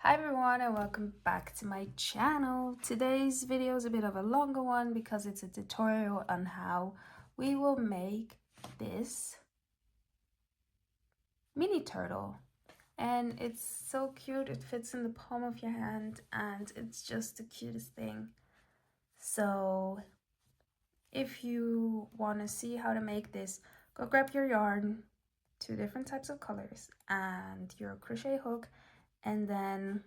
Hi everyone and welcome back to my channel. Today's video is a bit of a longer one because it's a tutorial on how we will make this mini turtle. And it's so cute, it fits in the palm of your hand and it's just the cutest thing. So if you want to see how to make this, go grab your yarn, 2 different types of colors, and your crochet hook, and then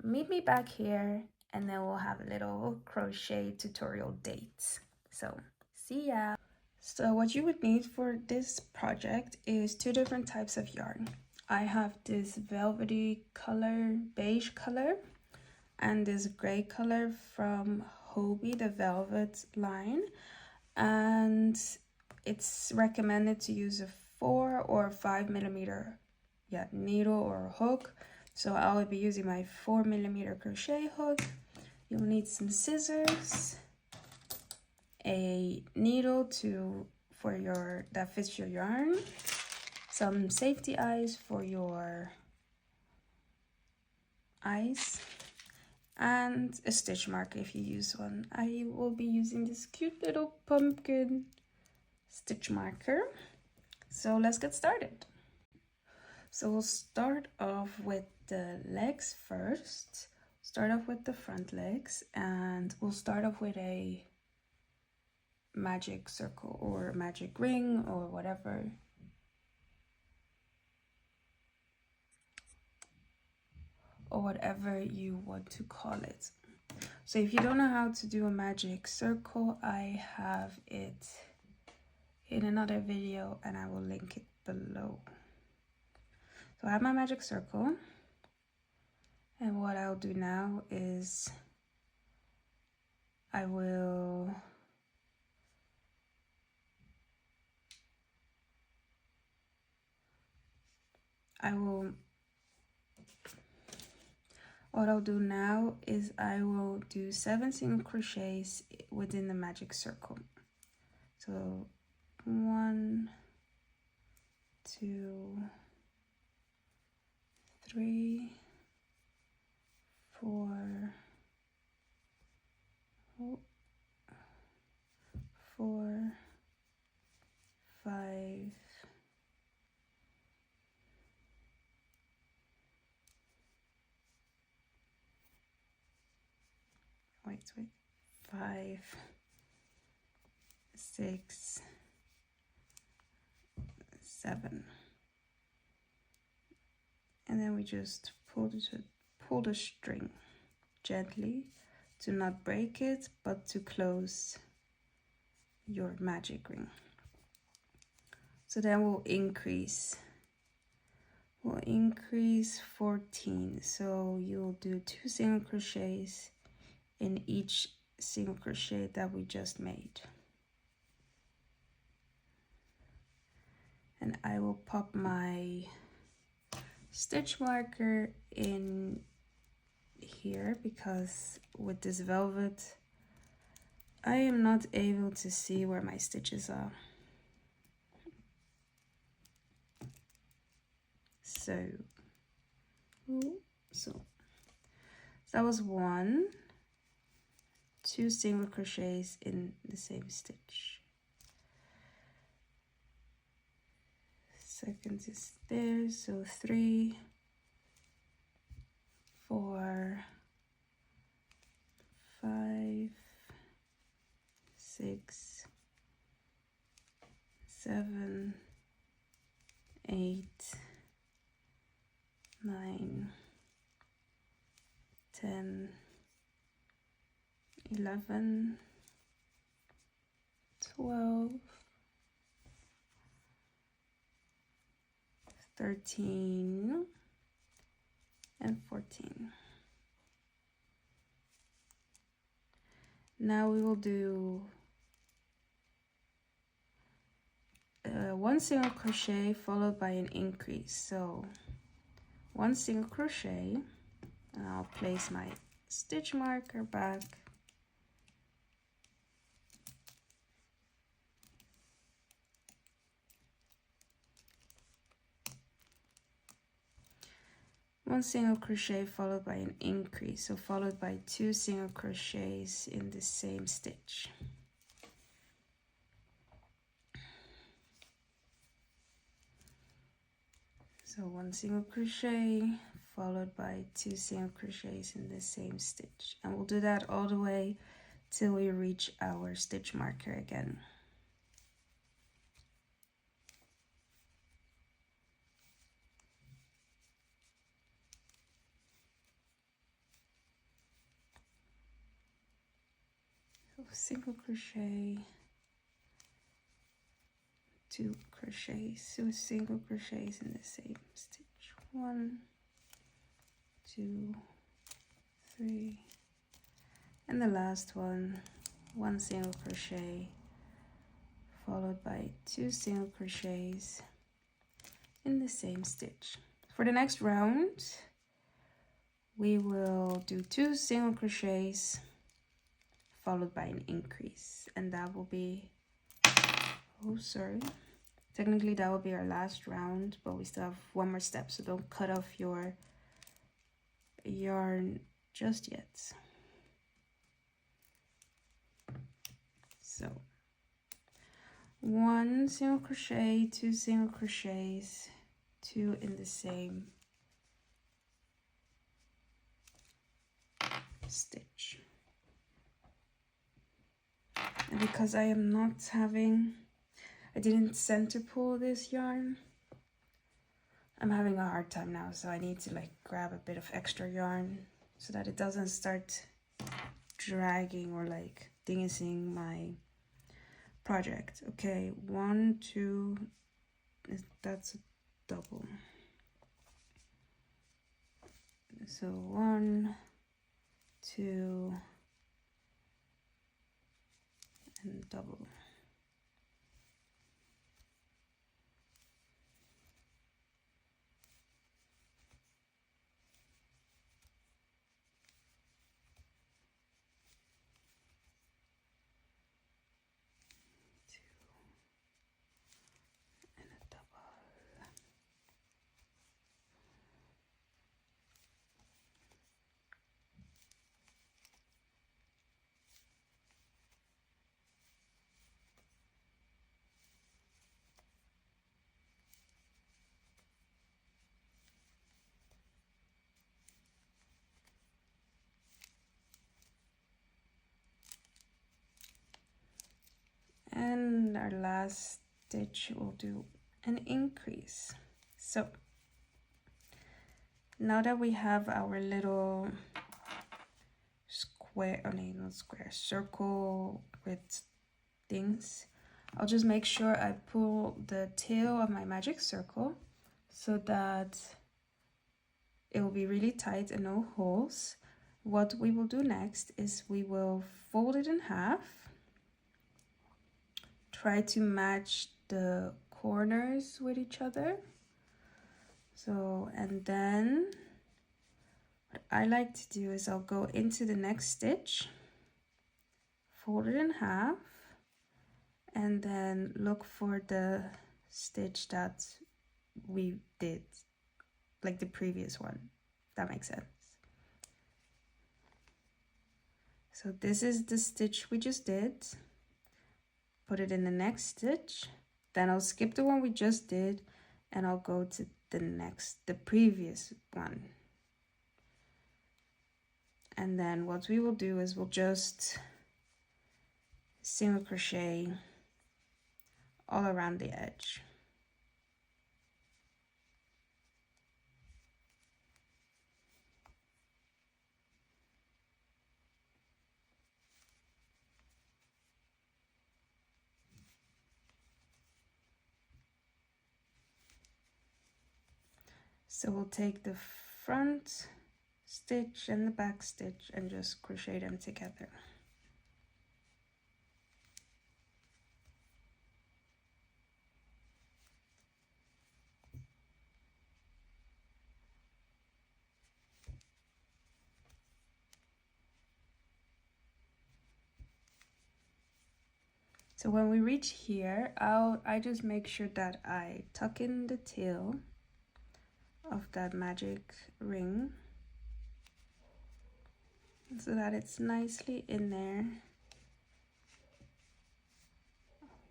meet me back here and then we'll have a little crochet tutorial date. So see ya. So what you would need for this project is 2 different types of yarn. I have this velvety color, beige color, and this gray color from Hobie, the velvet line, and it's recommended to use a 4 or 5 millimeter needle or hook. So I will be using my 4 millimeter crochet hook. You'll need some scissors, a needle that fits your yarn, some safety eyes for your eyes, and a stitch marker if you use one. I will be using this cute little pumpkin stitch marker. So let's get started. So we'll start off with the legs first. Start off with the front legs, and we'll start off with a magic circle or magic ring or whatever you want to call it. So if you don't know how to do a magic circle, I have it in another video and I will link it below. So I have my magic circle, and what I'll do now is what I'll do now is I will do 7 single crochets within the magic circle. So 1, 2, 3, 4, 5, 5, 6, 7, and then we just pull the string gently to not break it, but to close your magic ring. So then we'll increase 14. So you'll do 2 single crochets in each single crochet that we just made. And I will pop my stitch marker in here because with this velvet I am not able to see where my stitches are. So that was 1, 2 single crochets in the same stitch. Second is there, so 3, 4, 5, 6, 7, 8, 9, 10, 11, 12, 13, and 14. Now we will do 1 single crochet followed by an increase. So 1 single crochet, and I'll place my stitch marker back. 1 single crochet followed by an increase, so followed by 2 single crochets in the same stitch. So 1 single crochet followed by 2 single crochets in the same stitch, and we'll do that all the way till we reach our stitch marker again. So single crochet, 2 crochets, 2 single crochets in the same stitch. 1, 2, 3, and the last one, 1 single crochet followed by 2 single crochets in the same stitch. For the next round, we will do 2 single crochets followed by an increase, and that will be, oh sorry, technically that will be our last round, but we still have one more step, so don't cut off your yarn just yet. So 1 single crochet, 2 single crochets, 2 in the same stitch. And because I didn't center pull this yarn, I'm having a hard time now, so I need to like grab a bit of extra yarn so that it doesn't start dragging or like dinging my project. Okay, 1, 2, that's a double. So 1, 2, and double. And our last stitch will do an increase. So now that we have our little square, oh no, not square, circle with things, I'll just make sure I pull the tail of my magic circle so that it will be really tight and no holes. What we will do next is we will fold it in half, try to match the corners with each other. So, and then what I like to do is I'll go into the next stitch, fold it in half, and then look for the stitch that we did, like the previous one, if that makes sense. So this is the stitch we just did. Put it in the next stitch, then I'll skip the one we just did and I'll go to the previous one. And then what we will do is we'll just single crochet all around the edge. So we'll take the front stitch and the back stitch and just crochet them together. So when we reach here, I just make sure that I tuck in the tail of that magic ring so that it's nicely in there.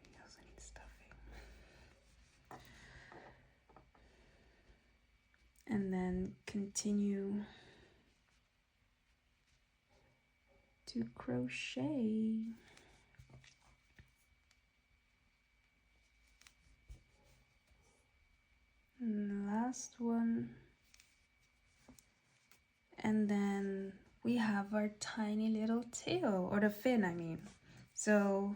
He also needs stuffing. And then continue to crochet. And the last one. And then we have our tiny little tail, or the fin, I mean. So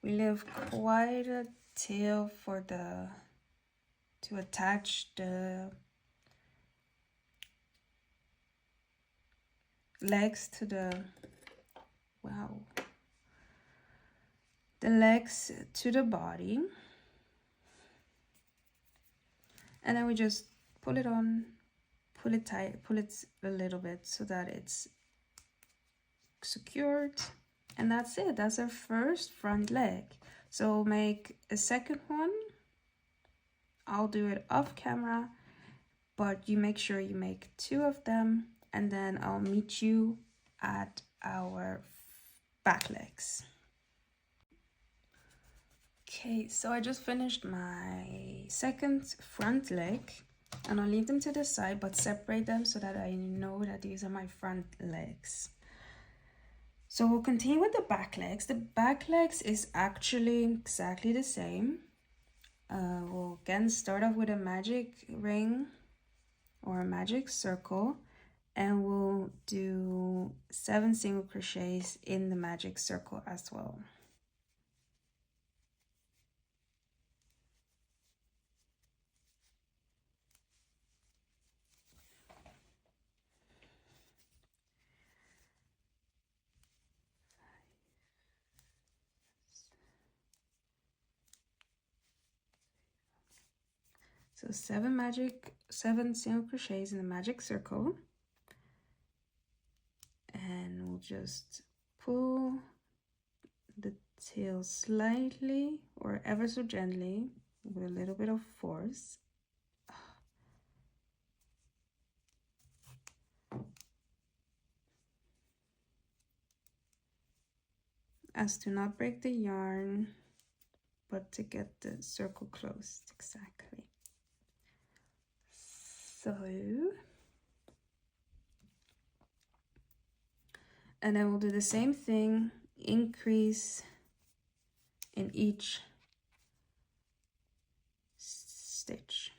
we leave quite a tail for to attach the legs to the, the legs to the body. And then we just pull it on, pull it tight, pull it a little bit so that it's secured. And that's it. That's our first front leg. So make a second one. I'll do it off camera, but you make sure you make 2 of them, and then I'll meet you at our back legs. Okay, so I just finished my second front leg, and I'll leave them to the side but separate them so that I know that these are my front legs. So we'll continue with the back legs. The back legs is actually exactly the same. We'll again start off with a magic ring or a magic circle, and we'll do 7 single crochets in the magic circle as well. So 7 single crochets in the magic circle, and we'll just pull the tail slightly or ever so gently with a little bit of force. As to not break the yarn, but to get the circle closed exactly. So, and then we'll do the same thing, increase in each stitch.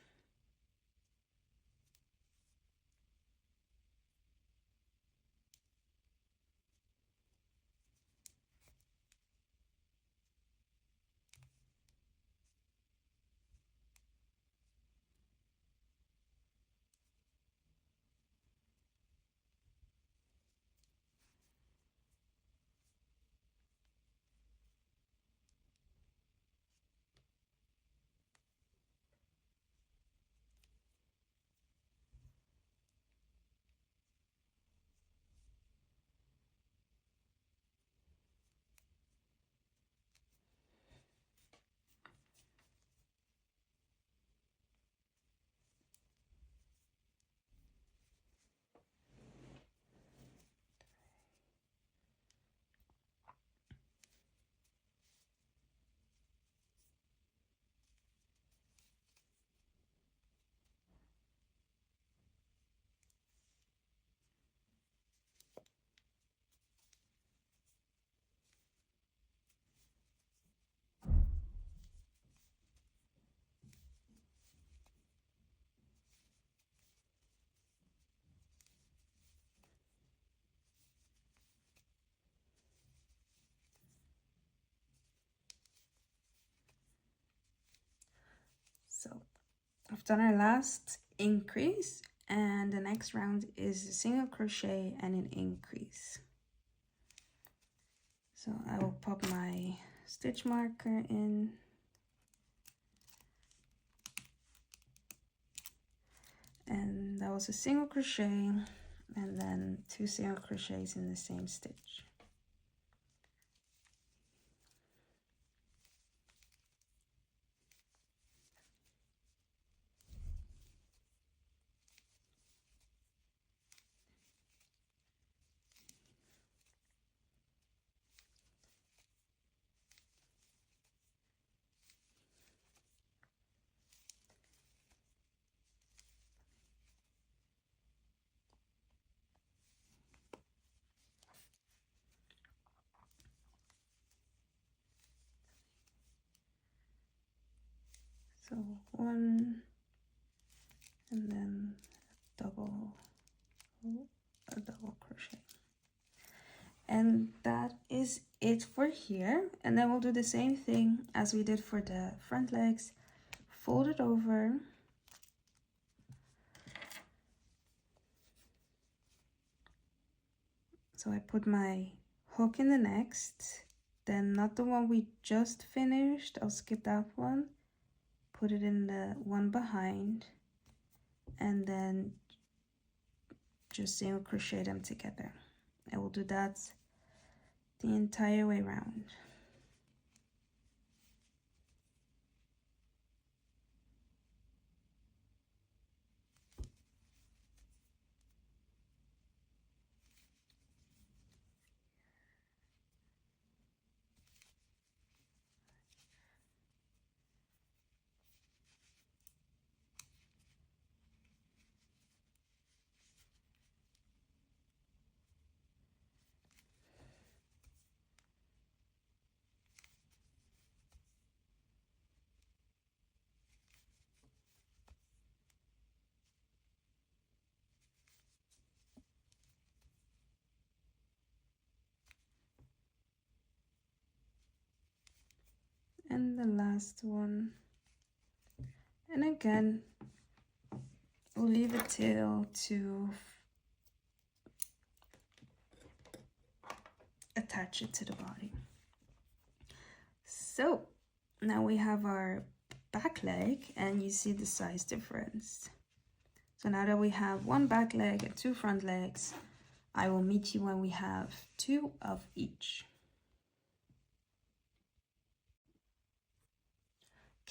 So I've done our last increase, and the next round is a single crochet and an increase. So I will pop my stitch marker in, and that was a single crochet and then 2 single crochets in the same stitch. So 1 and then a double crochet, and that is it for here. And then we'll do the same thing as we did for the front legs. Fold it over, so I put my hook in the next, then not the one we just finished, I'll skip that one, put it in the one behind, and then just single crochet them together. I will do that the entire way around. And the last one, and again we'll leave a tail to attach it to the body. So now we have our back leg, and you see the size difference. So now that we have one back leg and 2 front legs, I will meet you when we have 2 of each.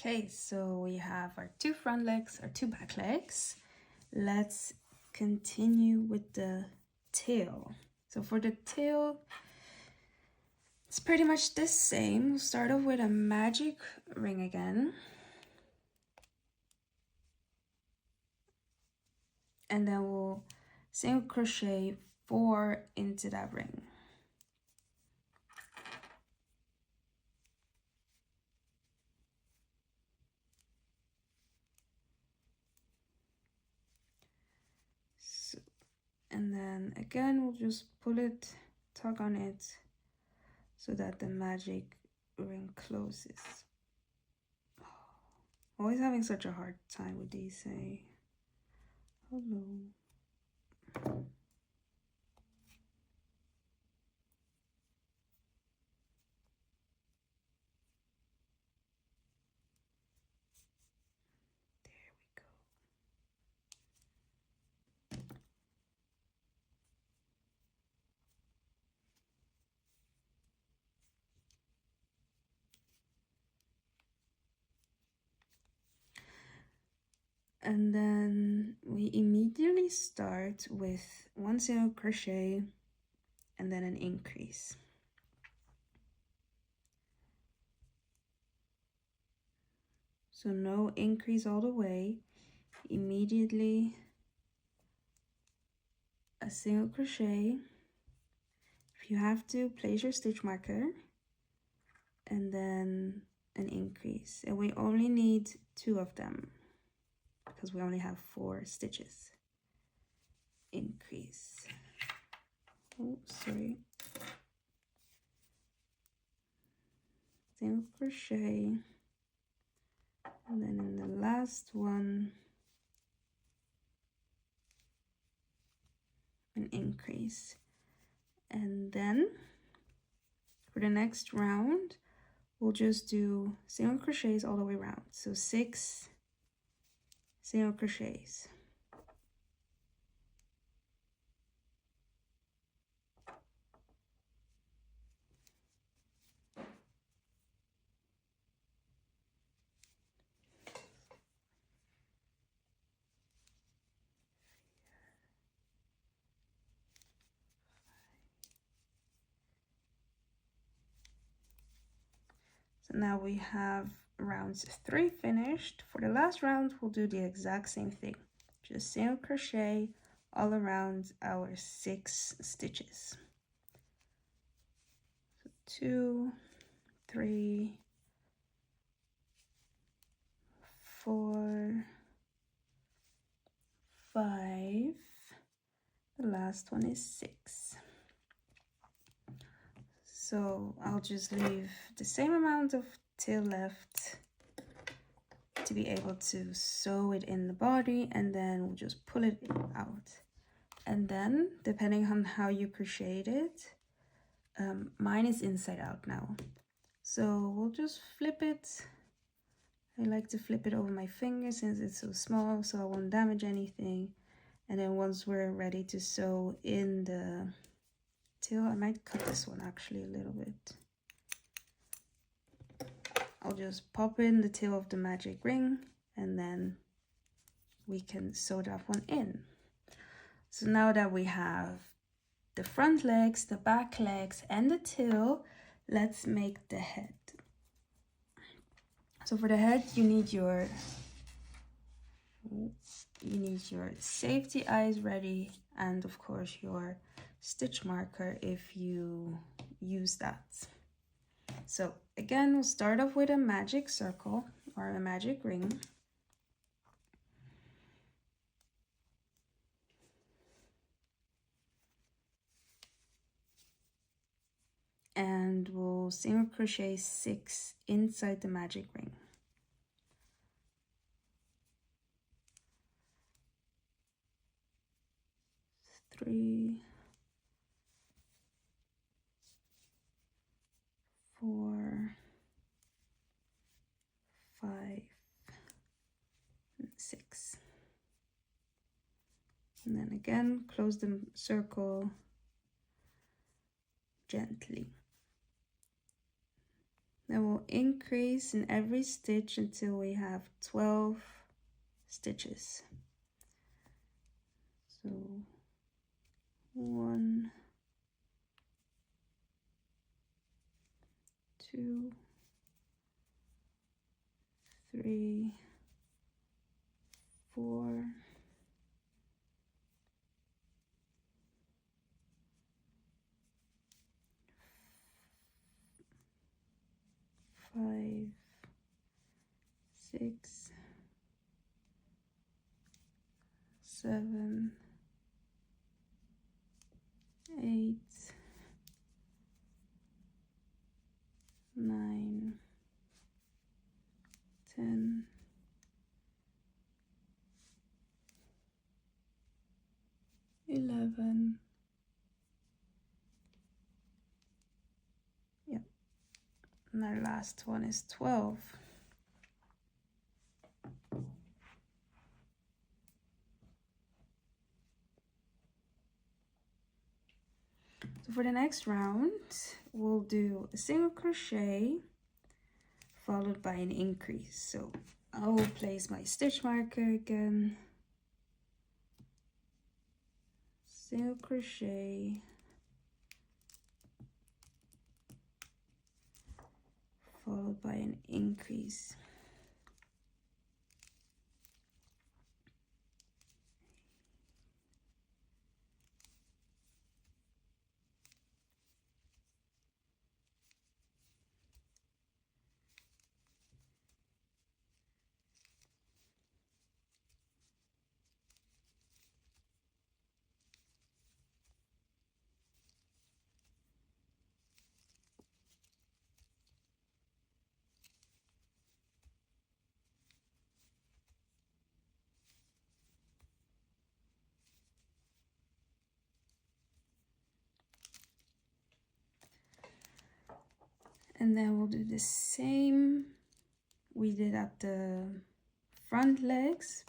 Okay, so we have our 2 front legs, our 2 back legs. Let's continue with the tail. So for the tail, it's pretty much the same. We'll start off with a magic ring again. And then we'll single crochet 4 into that ring. So, and then again, we'll just pull it, tug on it, so that the magic ring closes. Always having such a hard time with these, say. Hello. And then we immediately start with 1 single crochet and then an increase. So no increase all the way, immediately a single crochet. If you have to, place your stitch marker and then an increase. And we only need 2 of them because we only have 4 stitches. Increase. Oh, sorry. Single crochet, and then in the last one, an increase. And then for the next round, we'll just do single crochets all the way around. So 6 single crochets. So now we have rounds 3 finished. For the last round, we'll do the exact same thing. Just single crochet all around our 6 stitches. So 2, 3, 4, 5, the last one is 6. So I'll just leave the same amount of tail left to be able to sew it in the body, and then we'll just pull it out. And then, depending on how you crocheted it, mine is inside out now. So we'll just flip it. I like to flip it over my finger since it's so small, so I won't damage anything. And then once we're ready to sew in the tail, I might cut this one actually a little bit. I'll just pop in the tail of the magic ring, and then we can sew that one in. So now that we have the front legs, the back legs, and the tail, let's make the head. So for the head, you need your safety eyes ready, and of course your stitch marker if you use that. So again, we'll start off with a magic circle or a magic ring. And we'll single crochet 6 inside the magic ring. Three, 4, 5, and 6. And then again, close the circle gently. Then we'll increase in every stitch until we have 12 stitches. So 1, 2, 3, 4, 5, 6, 7, 8, 9, 10, 11. Yep. And our last one is 12. So for the next round, we'll do a single crochet followed by an increase. So I will place my stitch marker again, single crochet, followed by an increase. And then we'll do the same we did at the front legs,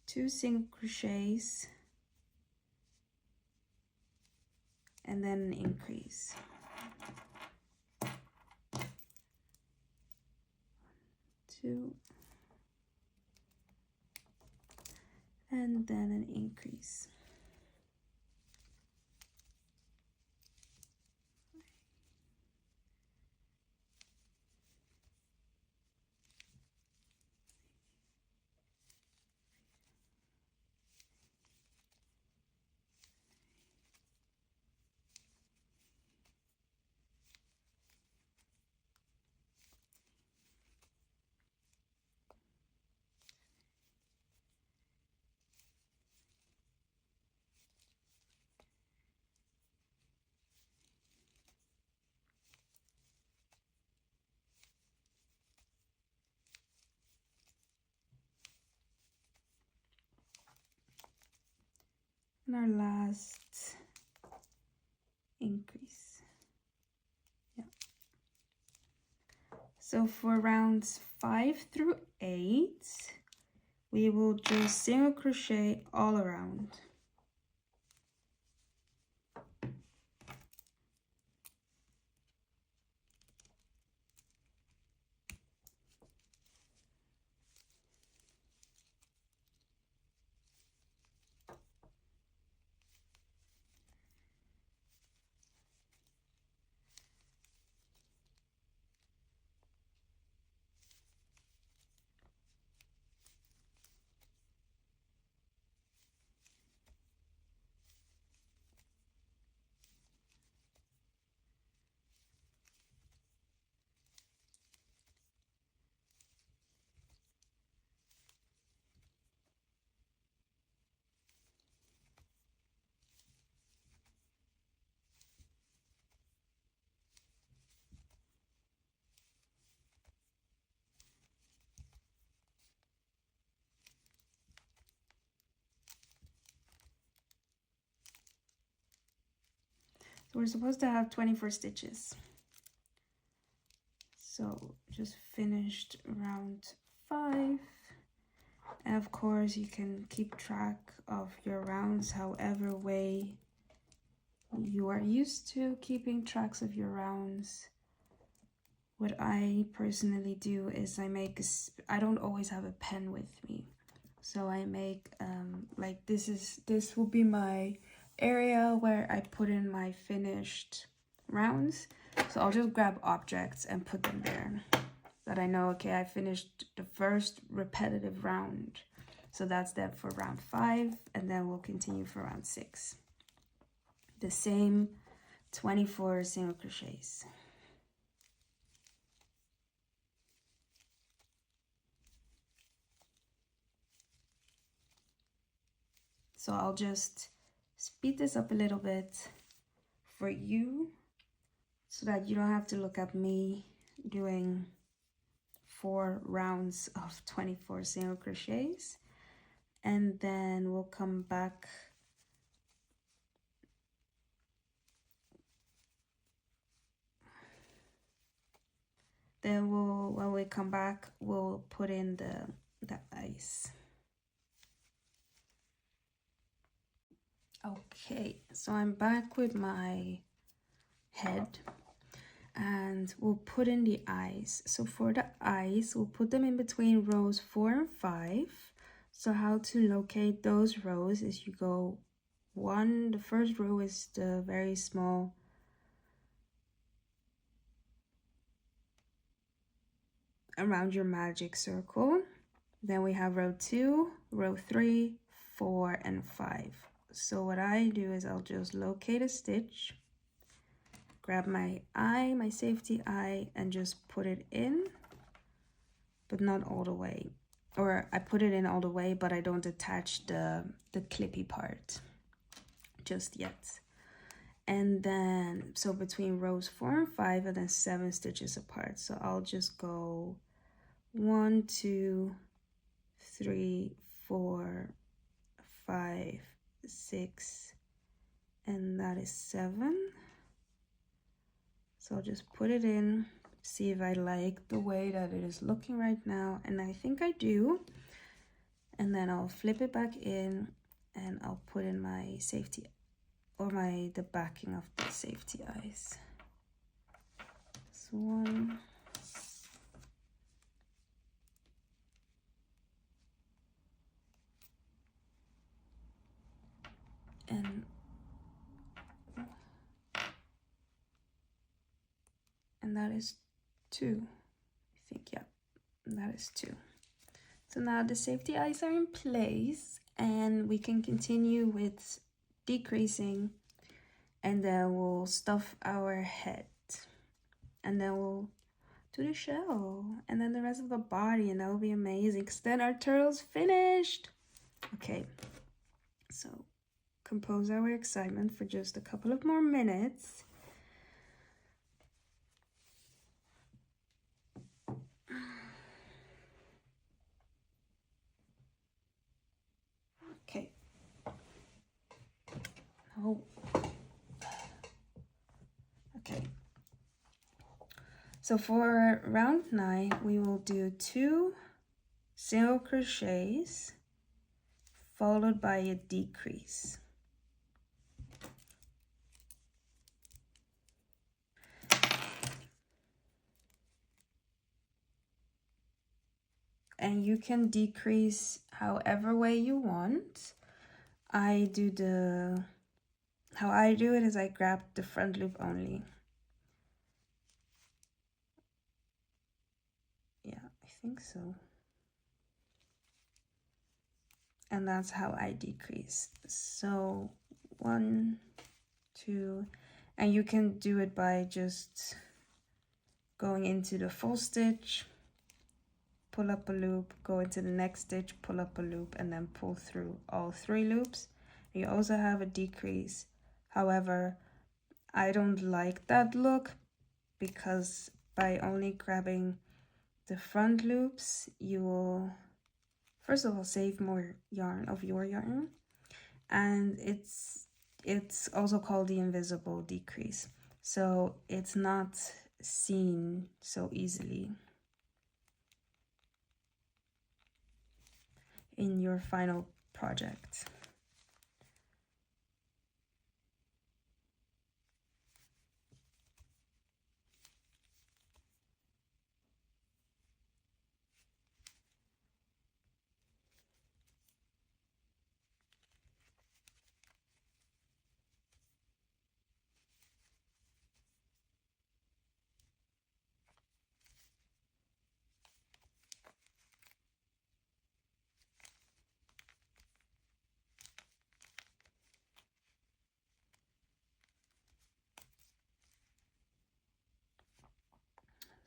2 single crochets, and then an increase. 2, and then an increase. and our last increase. Yeah. So for rounds 5 through 8, we will just single crochet all around. So we're supposed to have 24 stitches. So just finished round 5. And of course you can keep track of your rounds however way you are used to keeping tracks of your rounds. What I personally do is I don't always have a pen with me. So I make like this will be my area where I put in my finished rounds. So I'll just grab objects and put them there, that I know, okay, I finished the first repetitive round. So that's that for round 5, and then we'll continue for round 6. The same 24 single crochets. So I'll just speed this up a little bit for you so that you don't have to look at me doing 4 rounds of 24 single crochets. And then we'll come back when we come back, we'll put in the ice. Okay, so I'm back with my head, and we'll put in the eyes. So for the eyes, we'll put them in between rows 4 and 5. So how to locate those rows is you go the first row is the very small around your magic circle. Then we have row 2, row 3, 4, and 5. So what I do is I'll just locate a stitch, grab my eye, my safety eye, and just put it in, but not all the way. Or I put it in all the way, but I don't attach the clippy part just yet. And then, so between rows 4 and 5, and then 7 stitches apart. So I'll just go 1, 2, 3, 4, 5, 6, and that is 7. So I'll just put it in, see if I like the way that it is looking right now, and I think I do. And then I'll flip it back in, and I'll put in my safety, or the backing of the safety eyes. This one. And that is 2. I think, yeah, that is 2. So now the safety eyes are in place, and we can continue with decreasing, and then we'll stuff our head, and then we'll do the shell, and then the rest of the body, and that will be amazing, because then our turtle's finished. Okay, so compose our excitement for just a couple of more minutes. Okay. Oh, okay. So for round 9, we will do 2 single crochets followed by a decrease. And you can decrease however way you want. How I do it is I grab the front loop only. Yeah, I think so. And that's how I decrease. So 1, 2, and you can do it by just going into the full stitch, pull up a loop, go into the next stitch, pull up a loop, and then pull through all 3 loops. You also have a decrease. However, I don't like that look because by only grabbing the front loops, you will first of all save more yarn of your yarn, and it's also called the invisible decrease, so it's not seen so easily in your final project.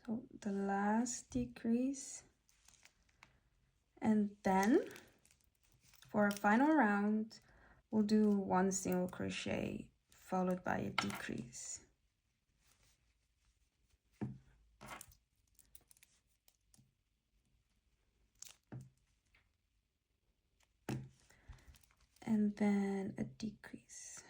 So the last decrease, and then for a final round we'll do 1 single crochet followed by a decrease. And then a decrease.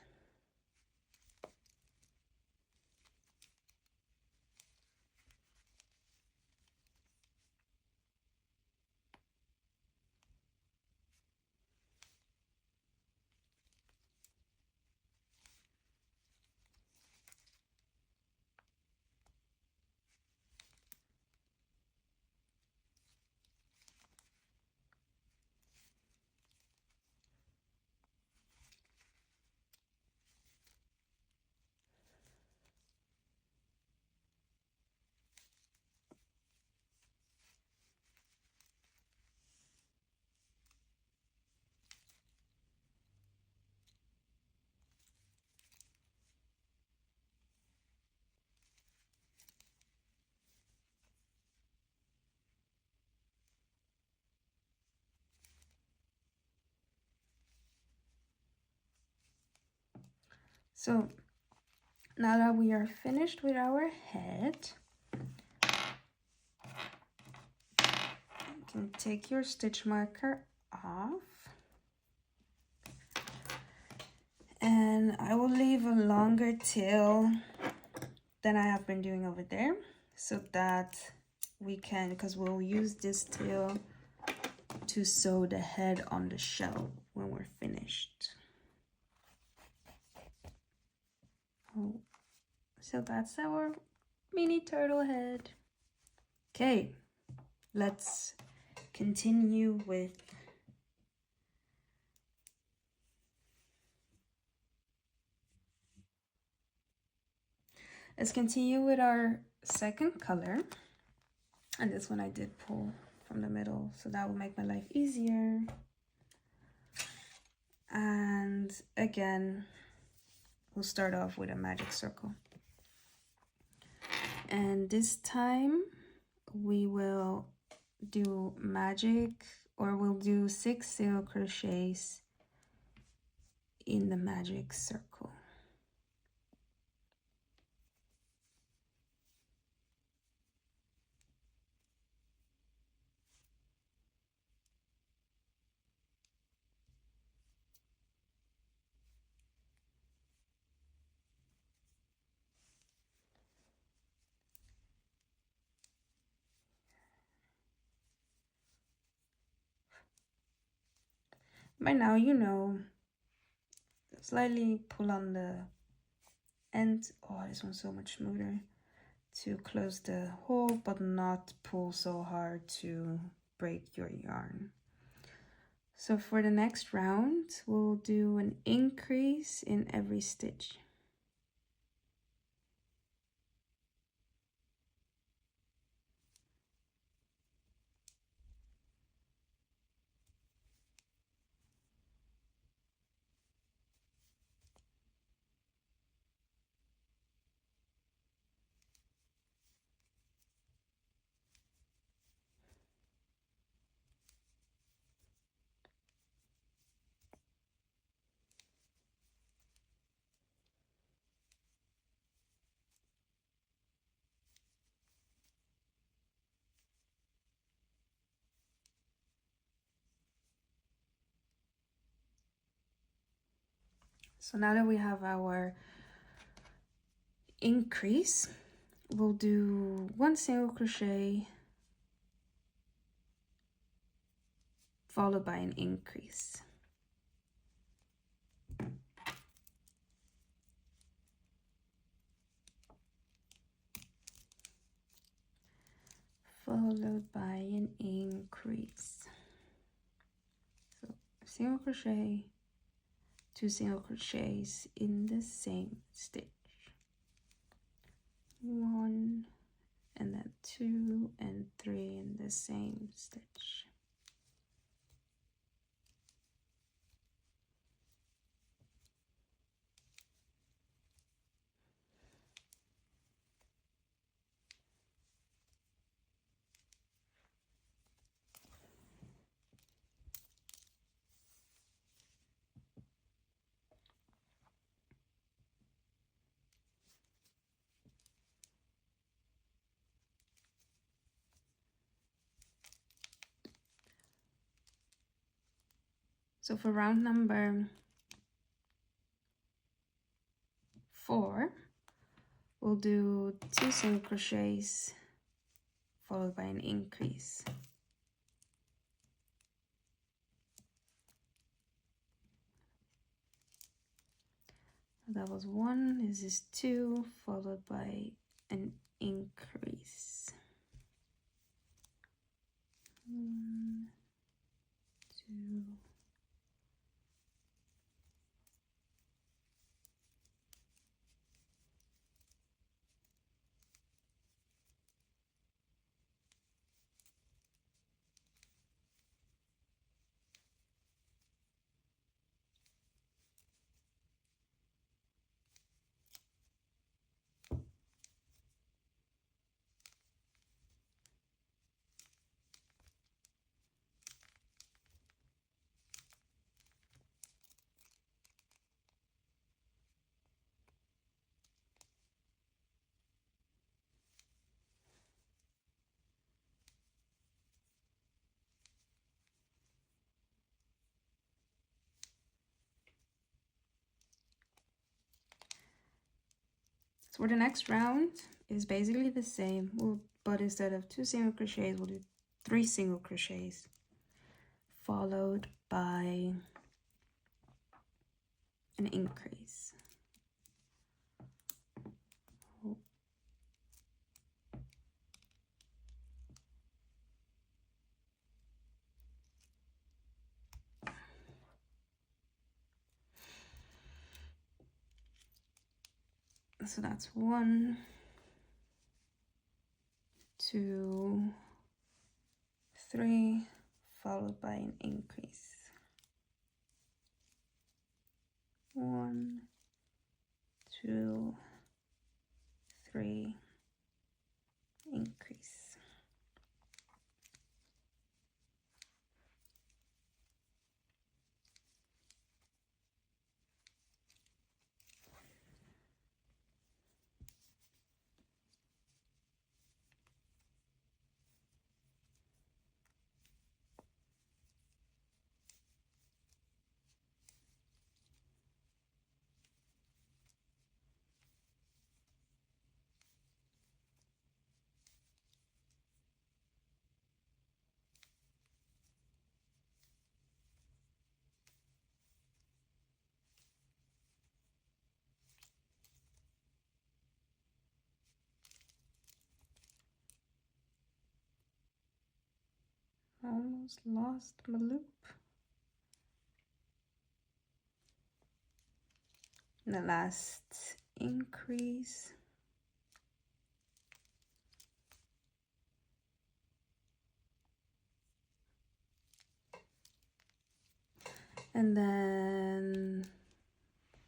So now that we are finished with our head, you can take your stitch marker off, and I will leave a longer tail than I have been doing over there, so that we can, because we'll use this tail to sew the head on the shell when we're finished. Oh, so that's our mini turtle head. Okay, let's continue with our second color, and this one I did pull from the middle, so that will make my life easier. And again, we'll start off with a magic circle, and this time we will do we'll do 6 single crochets in the magic circle. By now you know, slightly pull on the end. Oh, this one's so much smoother. To close the hole, but not pull so hard to break your yarn. So for the next round, we'll do an increase in every stitch. So now that we have our increase, we'll do one single crochet followed by an increase. Followed by an increase. So single crochet, 2 single crochets in the same stitch. 1 and then 2 and 3 in the same stitch. So for round number 4, we'll do 2 single crochets followed by an increase. That was 1, this is 2, followed by an increase. 1, 2. So for the next round is basically the same, but instead of 2 single crochets, we'll do 3 single crochets followed by an increase. So that's 1, 2, 3, followed by an increase. 1, 2, 3, increase. almost lost my loop. And the last increase. And then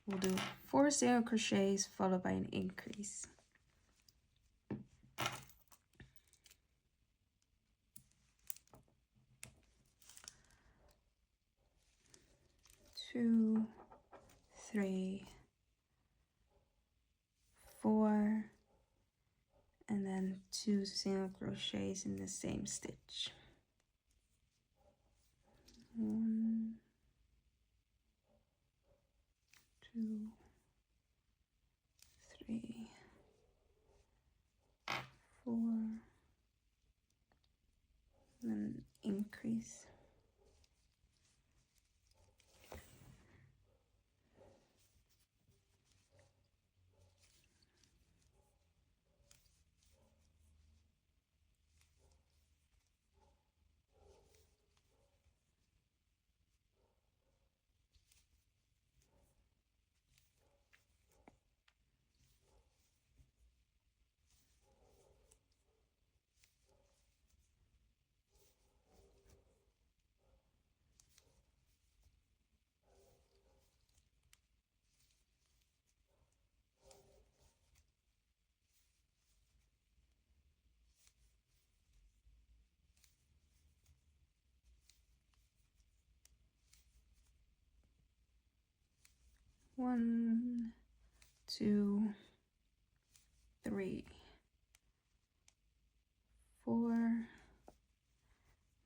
we'll do 4 single crochets followed by an increase. Two, 3, 4, and then 2 single crochets in the same stitch. 1, 2, 3, 4, and then increase. One, 2, 3, 4,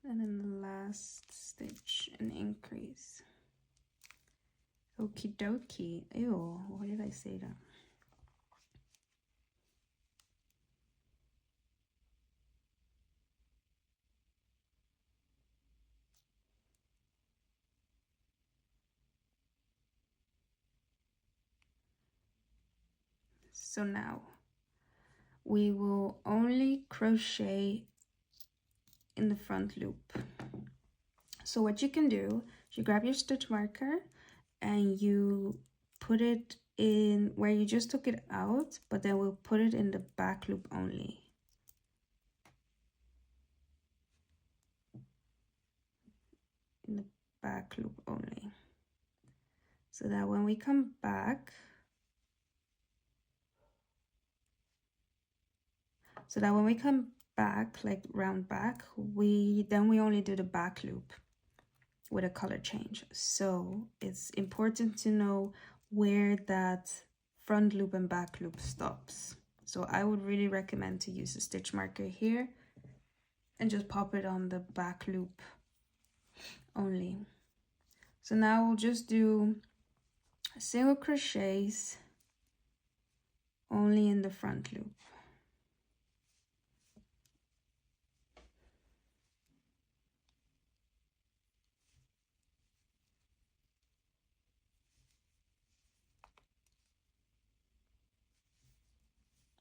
and in the last stitch an increase. Okie dokie. Ew, why did I say that? So now we will only crochet in the front loop. So what you can do, you grab your stitch marker and you put it in where you just took it out, but then we'll put it in the back loop only. In the back loop only. So that when we come back, like round back, we only do the back loop with a color change. So it's important to know where that front loop and back loop stops. So I would really recommend to use a stitch marker here and just pop it on the back loop only. So now we'll just do single crochets only in the front loop.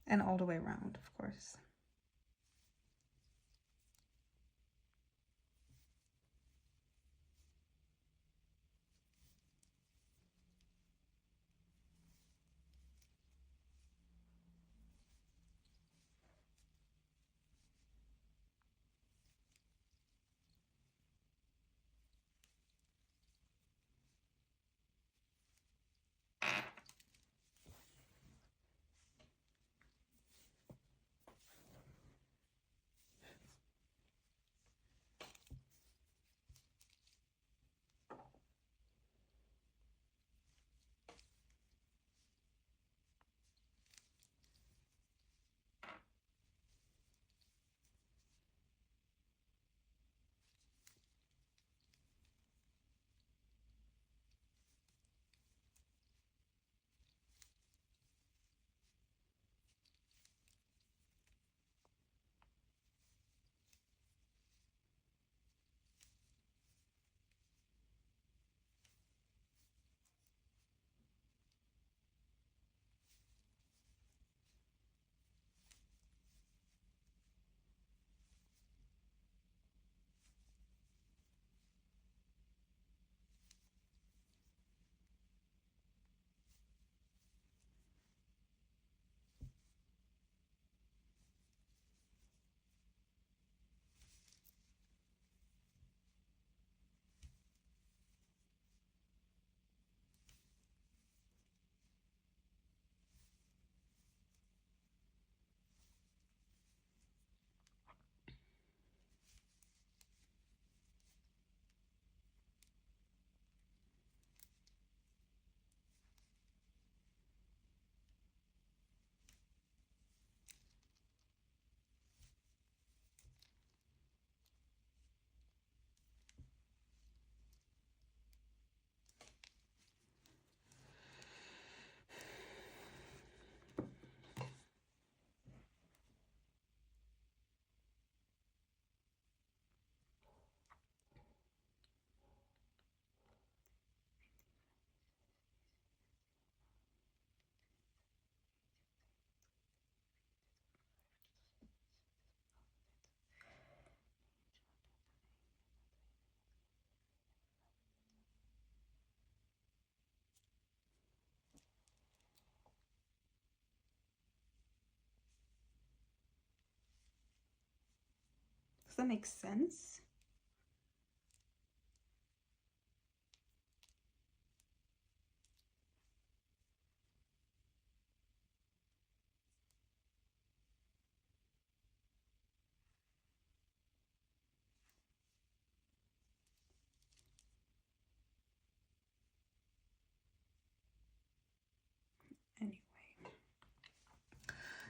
And all the way around, of course. that make sense? Anyway,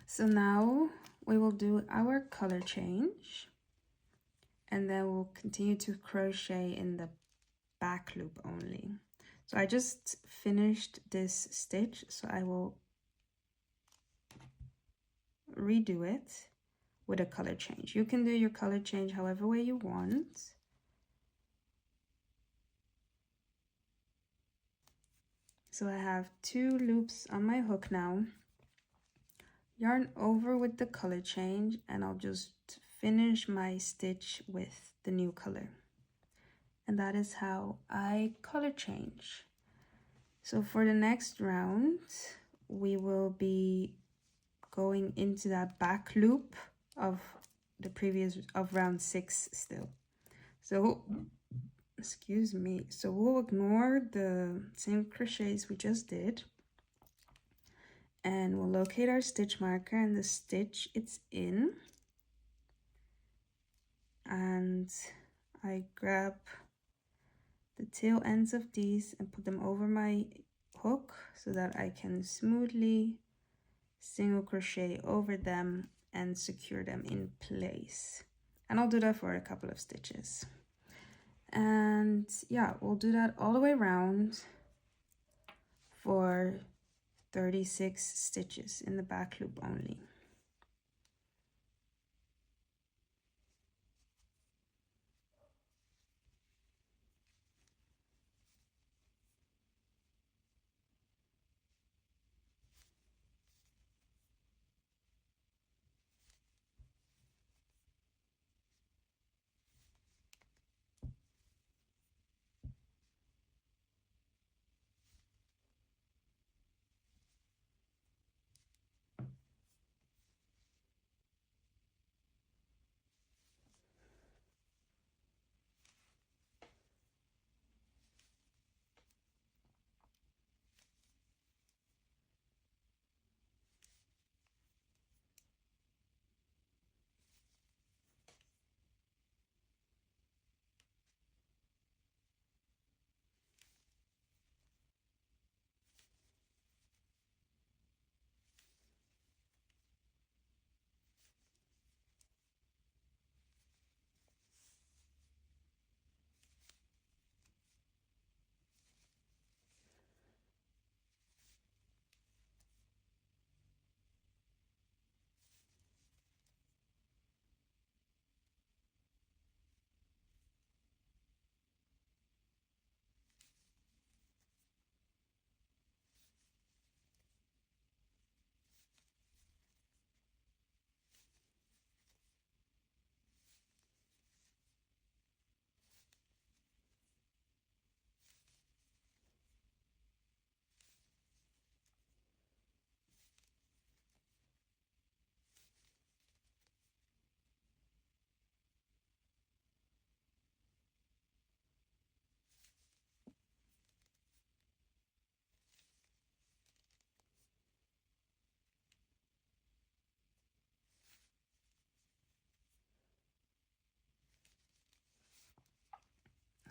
so now we will do our color change, and then we'll continue to crochet in the back loop only. So I just finished this stitch, so I will redo it with a color change. You can do your color change however way you want. So I have 2 loops on my hook now. Yarn over with the color change, and I'll just finish my stitch with the new color. And that is how I color change. So for the next round, we will be going into that back loop of the previous, of round 6 still. So, excuse me, so we'll ignore the single crochets we just did, and we'll locate our stitch marker and the stitch it's in, and I grab the tail ends of these and put them over my hook so that I can smoothly single crochet over them and secure them in place. And I'll do that for a couple of stitches. And yeah, we'll do that all the way around for 36 stitches in the back loop only.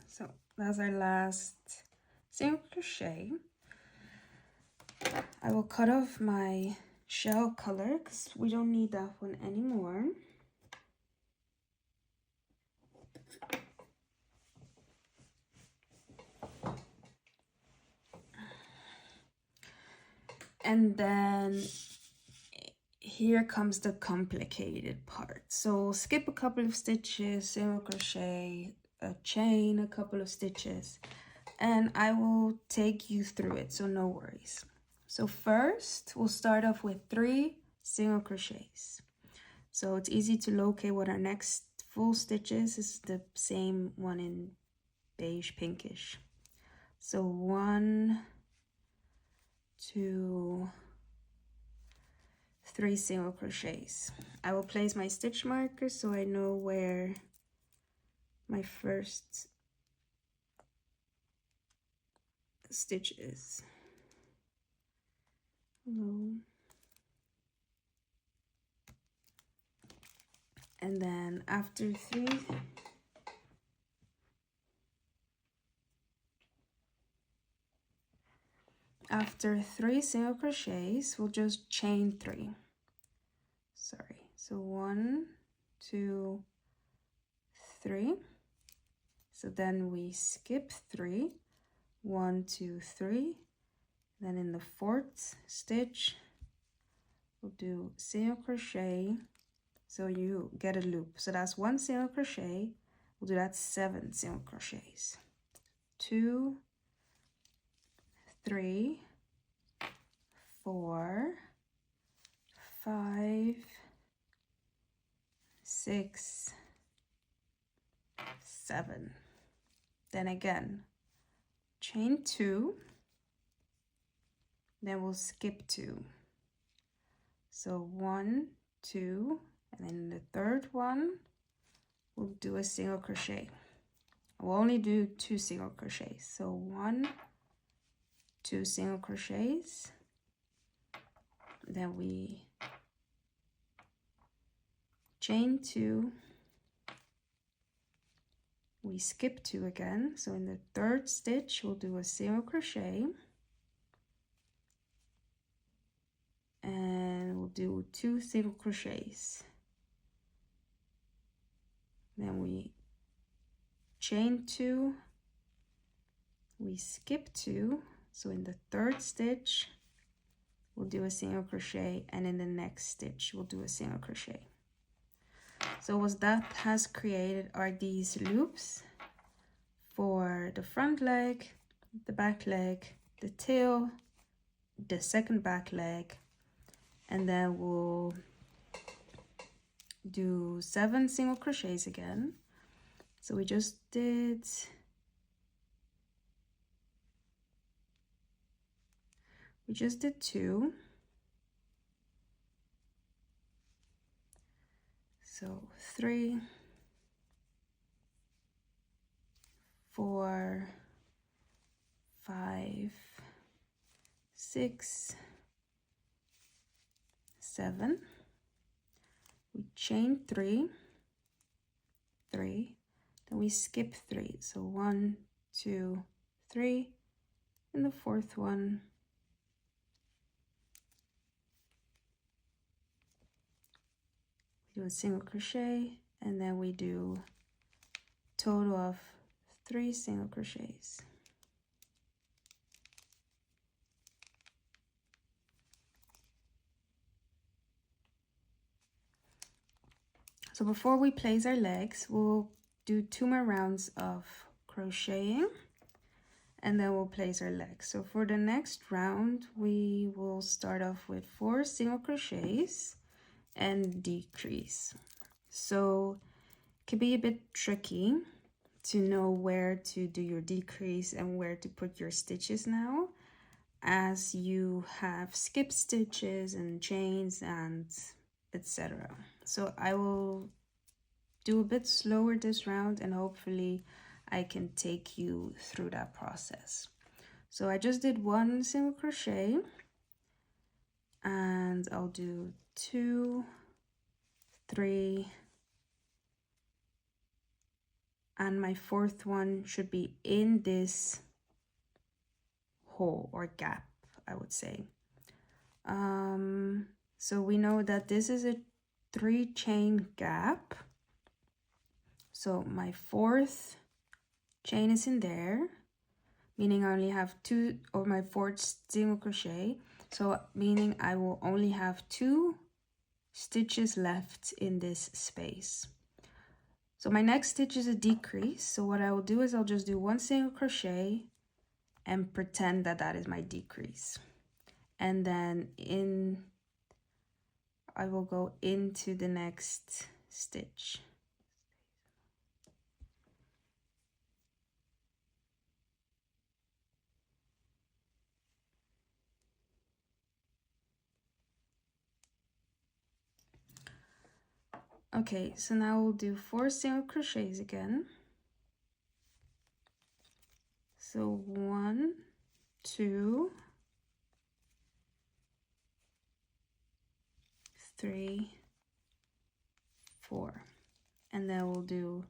So that's our last single crochet. I will cut off my shell color because we don't need that one anymore. And then here comes the complicated part. So skip a couple of stitches, single crochet, a chain, a couple of stitches, and I will take you through it, so no worries. So first, we'll start off with 3 single crochets. So it's easy to locate what our next full stitch is. It's the same one in beige pinkish. So 1, 2, 3 single crochets. I will place my stitch marker so I know where my first stitch is. Hello. And then after 3, single crochets, we'll just chain 3. Sorry, so 1, 2, 3. So then we skip 3, 1, 2, 3. Then in the 4th stitch, we'll do single crochet, so you get a loop. So that's 1 single crochet. We'll do that 7 single crochets. 2, 3, 4, 5, 6, 7. Then again, chain 2, then we'll skip 2. So 1, 2, and then the 3rd one, we'll do a single crochet. We'll only do 2 single crochets. So 1, 2 single crochets. Then we chain 2. We skip 2 again. So in the 3rd stitch, we'll do a single crochet. And we'll do 2 single crochets. Then we chain 2, we skip 2, so in the 3rd stitch we'll do a single crochet, and in the next stitch we'll do a single crochet. So what that has created are these loops for the front leg, the back leg, the tail, the second back leg, and then we'll do 7 single crochets again. So we just did 2. So 3, 4, 5, 6, 7. We chain 3, 3, then we skip 3. So 1, 2, 3, and the 4th one. We do a single crochet, and then we do total of 3 single crochets. So before we place our legs, we'll do 2 more rounds of crocheting, and then we'll place our legs. So for the next round, we will start off with 4 single crochets and decrease. So it can be a bit tricky to know where to do your decrease and where to put your stitches now, as you have skip stitches and chains and etc. So I will do a bit slower this round, and hopefully I can take you through that process. So I just did 1 single crochet, and I'll do 2, 3, and my 4th one should be in this hole or gap, I would say. So we know that this is a 3 chain gap. So my 4th chain is in there, meaning I only have 2, or my 4th single crochet. So meaning I will only have 2 stitches left in this space. So my next stitch is a decrease. So what I will do is I'll just do 1 single crochet and pretend that that is my decrease. And then I will go into the next stitch. Okay, so now we'll do 4 single crochets again. So 1, 2, 3, 4, and then we'll do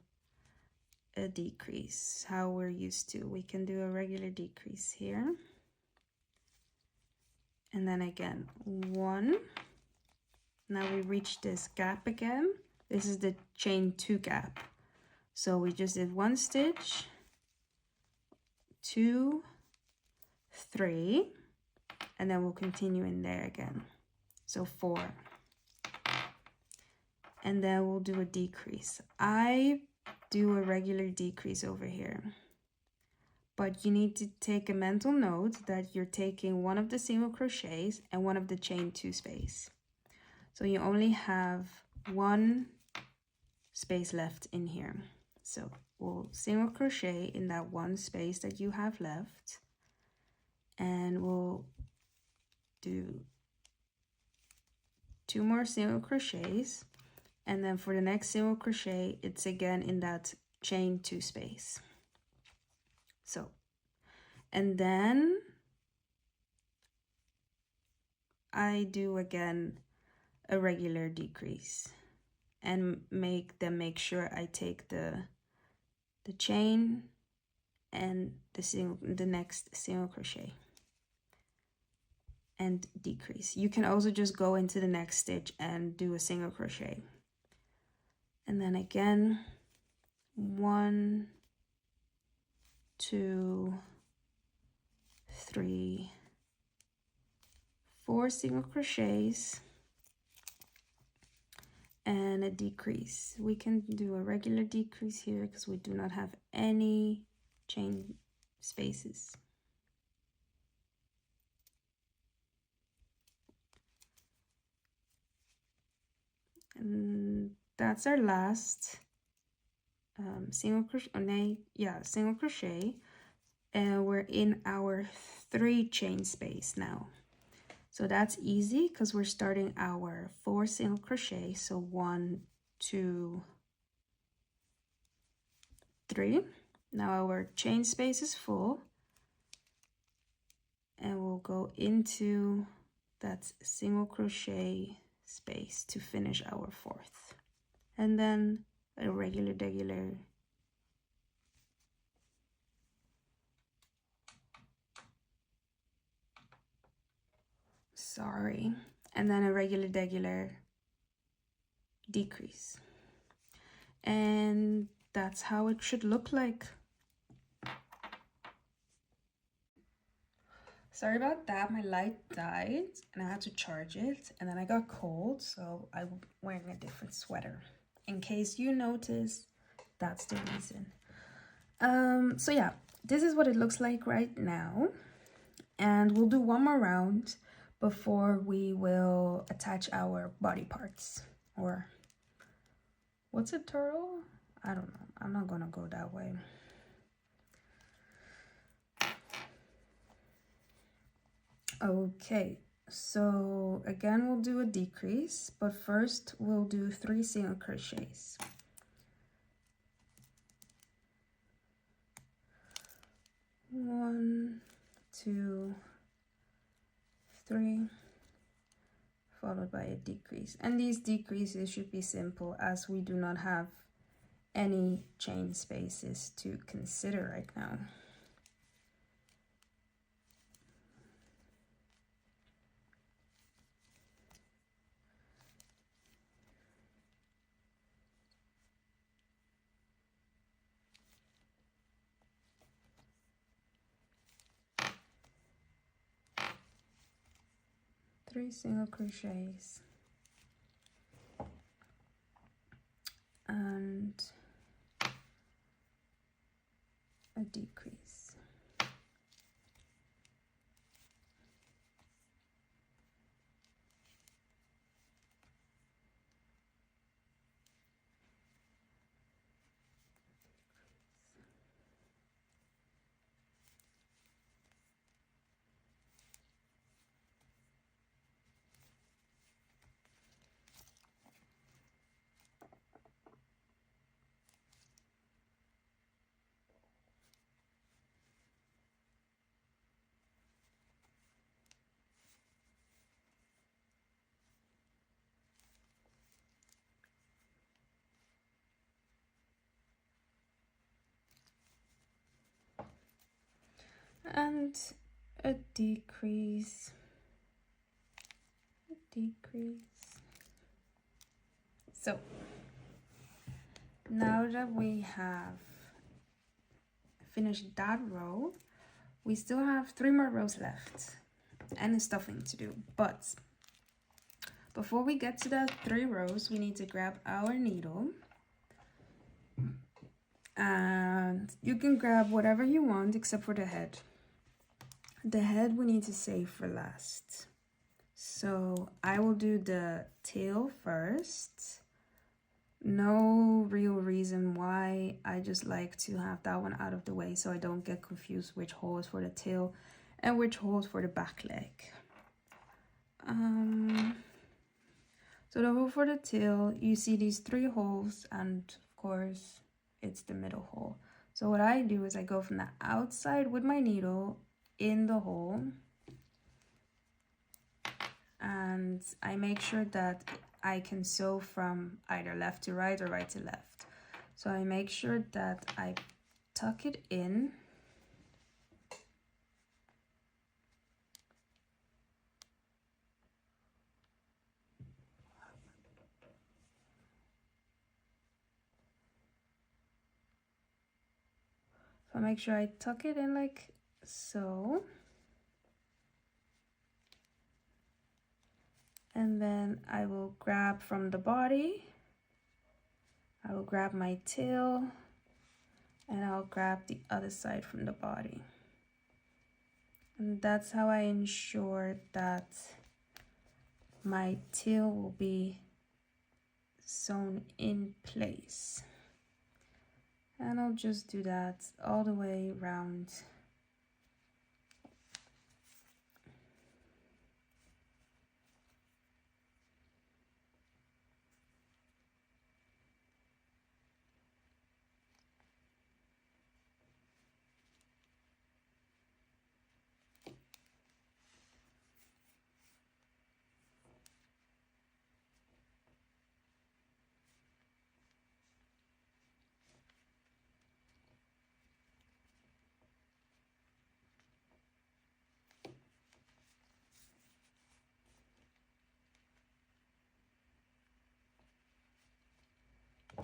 a decrease how we're used to. We can do a regular decrease here, and then again 1. Now we reach this gap again. This is the chain 2 gap, so we just did 1 stitch, 2, 3, and then we'll continue in there again, so 4, and then we'll do a decrease. I do a regular decrease over here, but you need to take a mental note that you're taking one of the single crochets and one of the chain 2 space, so you only have 1 space left in here. So we'll single crochet in that 1 space that you have left, and we'll do 2 more single crochets, and then for the next single crochet it's again in that chain 2 space. So, and then I do again a regular decrease and make sure I take the chain and the next single crochet and decrease. You can also just go into the next stitch and do a single crochet, and then again 1, 2, 3, 4 single crochets and a decrease. We can do a regular decrease here because we do not have any chain spaces. And that's our last single crochet. Single crochet, and we're in our 3 chain space now. So that's easy because we're starting our 4 single crochet. So 1, 2, 3. Now our chain space is full, and we'll go into that single crochet space to finish our 4th, and then a regular and then a regular decrease, and that's how it should look like. Sorry about that, my light died and I had to charge it, and then I got cold, so I'm wearing a different sweater. In case you notice, that's the reason. So yeah, this is what it looks like right now, and we'll do one more round before we will attach our body parts. Or what's a turtle? I don't know, I'm not gonna go that way. Okay, so again we'll do a decrease, but first we'll do 3 single crochets. 1, 2, 3, followed by a decrease. And these decreases should be simple as we do not have any chain spaces to consider right now. Three single crochets and a decrease. and a decrease, So now that we have finished that row, we still have 3 more rows left and a stuffing to do. But before we get to the 3 rows, we need to grab our needle. And you can grab whatever you want except for the head. The head we need to save for last. So I will do the tail first. No real reason why, I just like to have that one out of the way so I don't get confused which hole is for the tail and which hole is for the back leg. So the hole for the tail, you see these 3 holes, and of course it's the middle hole. So what I do is I go from the outside with my needle in the hole, and I make sure that I can sew from either left to right or right to left. So I make sure that I tuck it in. So make sure I tuck it in like so. And then I will grab from the body, I will grab my tail, and I'll grab the other side from the body. And that's how I ensure that my tail will be sewn in place. And I'll just do that all the way around.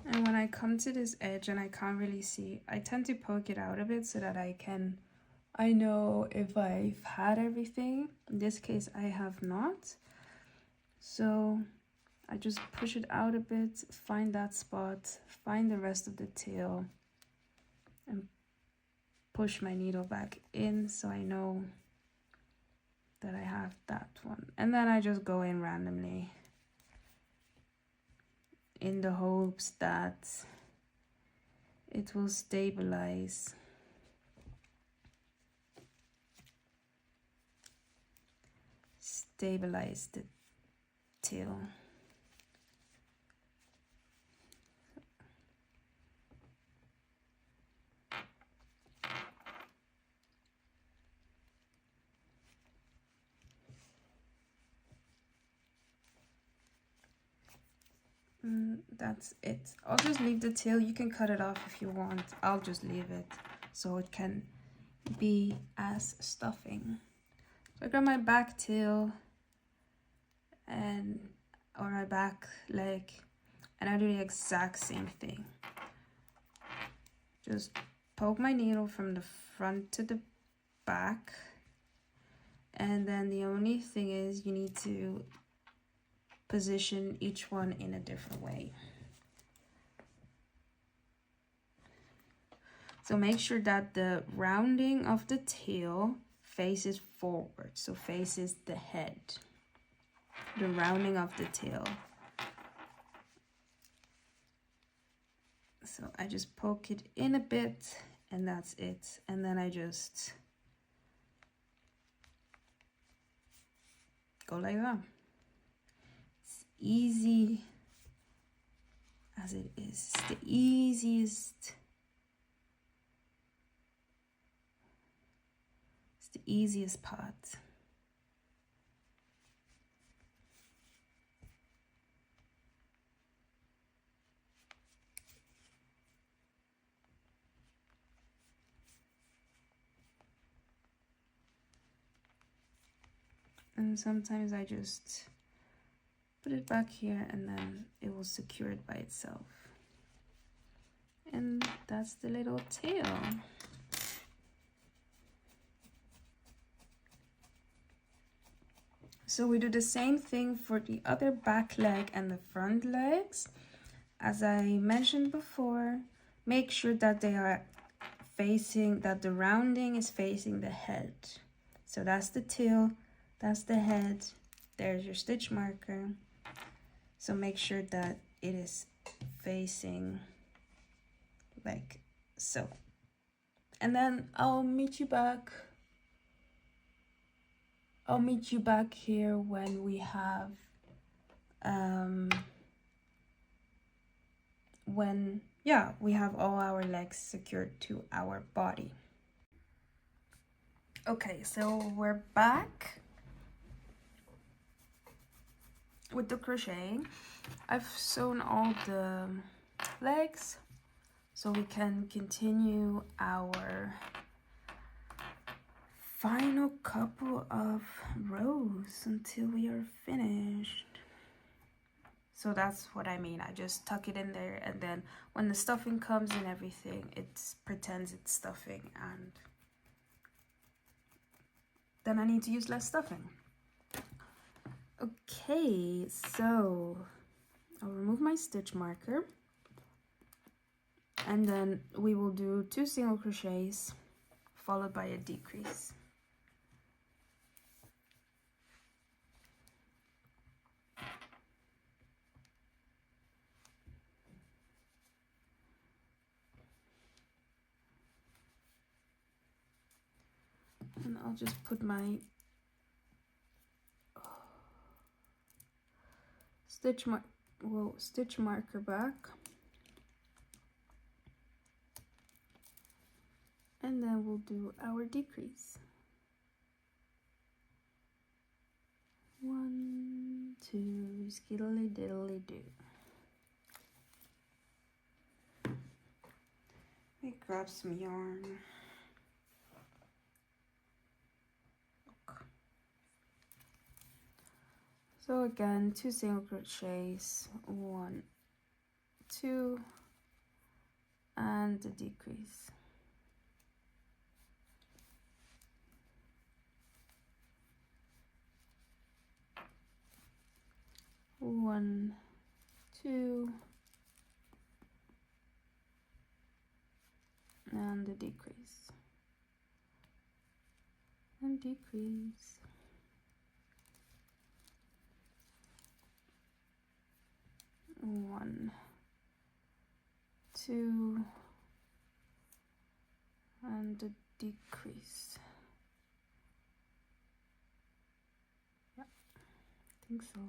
And when I come to this edge and I can't really see, I tend to poke it out a bit so that I know if I've had everything. In this case, I have not. So I just push it out a bit, find that spot, find the rest of the tail, and push my needle back in so I know that I have that one. And then I just go in randomly in the hopes that it will stabilize. Stabilize the tail. That's it. I'll just leave the tail. You can cut it off if you want. I'll just leave it so it can be as stuffing. So I got my back tail or my back leg, and I do the exact same thing. Just poke my needle from the front to the back, and then the only thing is you need to position each one in a different way. So make sure that the rounding of the tail faces forward, so faces the head. The rounding of the tail. So I just poke it in a bit, and that's it. And then I just go like that. It's easy as it is. It's the easiest. It's the easiest part. And sometimes I just put it back here and then it will secure it by itself. And that's the little tail. So we do the same thing for the other back leg and the front legs. As I mentioned before, make sure that they are facing, that the rounding is facing the head. So that's the tail, that's the head, there's your stitch marker. So make sure that it is facing like so. And then I'll meet you back here when we have we have all our legs secured to our body. Okay, so we're back with the crochet. I've sewn all the legs so we can continue our final couple of rows until we are finished. So that's what I mean. I just tuck it in there, and then when the stuffing comes and everything, it pretends it's stuffing, and then I need to use less stuffing. Okay, so I'll remove my stitch marker, and then we will do 2 single crochets followed by a decrease. And I'll just put my stitch marker back, and then we'll do our decrease. 1, 2, skiddly diddly do. Let me grab some yarn. So again, 2 single crochets, 1, 2, and the decrease. One, 2, and the decrease, and decrease. 1, 2, and the decrease. Yeah, I think so.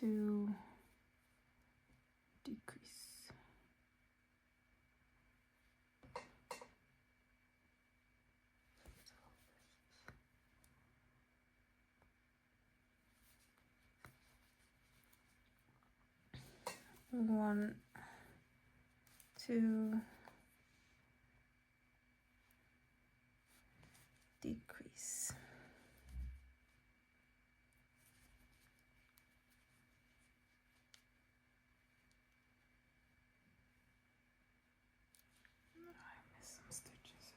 To decrease. One, 2, decrease. I missed some stitches.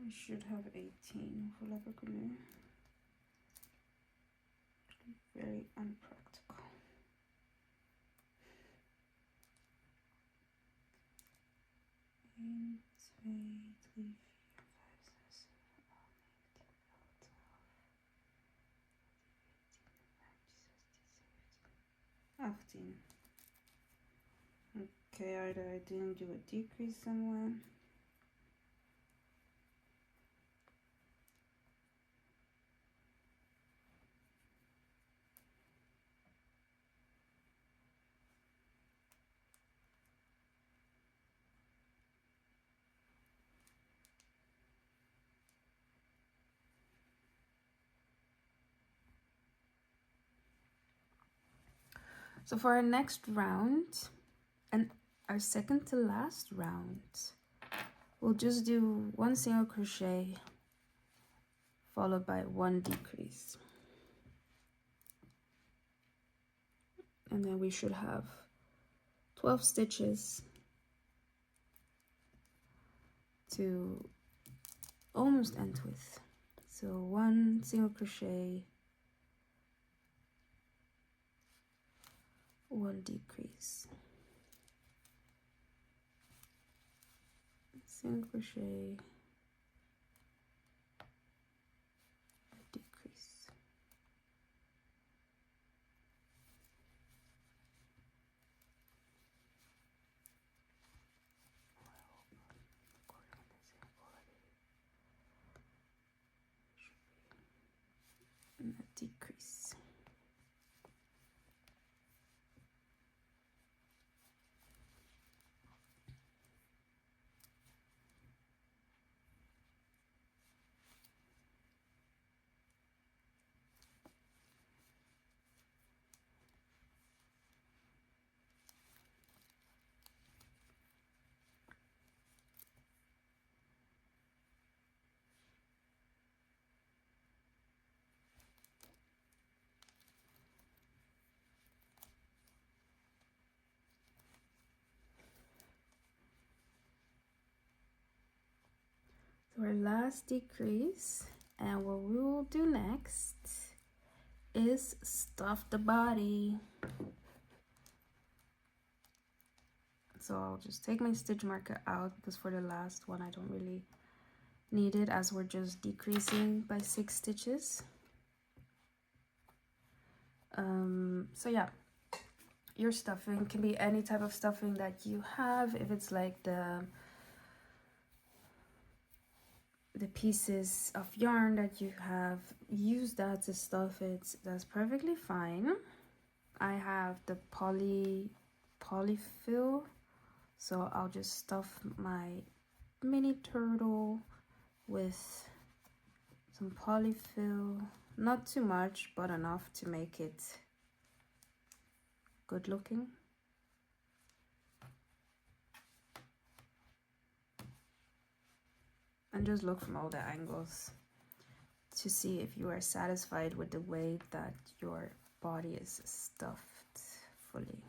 I should have 18 for leather glue. Very unpractical. 1, 2, 3, 4, 5, 6, 7, 8, 9, 10, 11, 12, 13, 14, 15, 16, 17, 18. Okay, either I didn't do a decrease somewhere. So for our next round and our second to last round, we'll just do 1 single crochet followed by 1 decrease, and then we should have 12 stitches to almost end with. So 1 single crochet, 1 decrease, single crochet, decrease. And a decrease. So our last decrease, and what we will do next is stuff the body. So I'll just take my stitch marker out because for the last one I don't really need it, as we're just decreasing by 6 stitches. So yeah, your stuffing can be any type of stuffing that you have. If it's like the pieces of yarn that you have, use that to stuff it. That's perfectly fine. I have the polyfill, so I'll just stuff my mini turtle with some polyfill. Not too much, but enough to make it good looking. And just look from all the angles to see if you are satisfied with the way that your body is stuffed fully.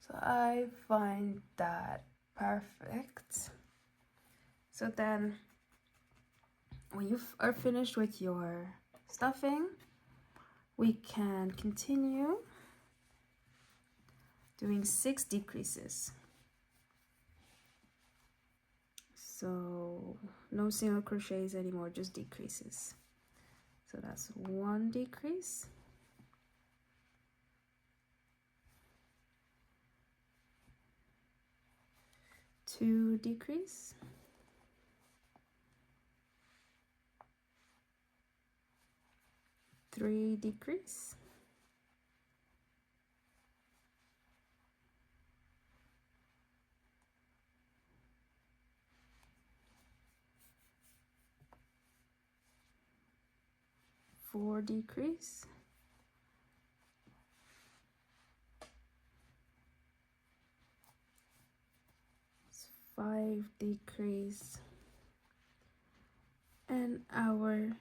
So I find that perfect. So then when you are finished with your stuffing, we can continue doing 6 decreases. So no single crochets anymore, just decreases. So that's 1 decrease, 2 decrease, 3 decrease, 4 decrease, 5 decrease, and our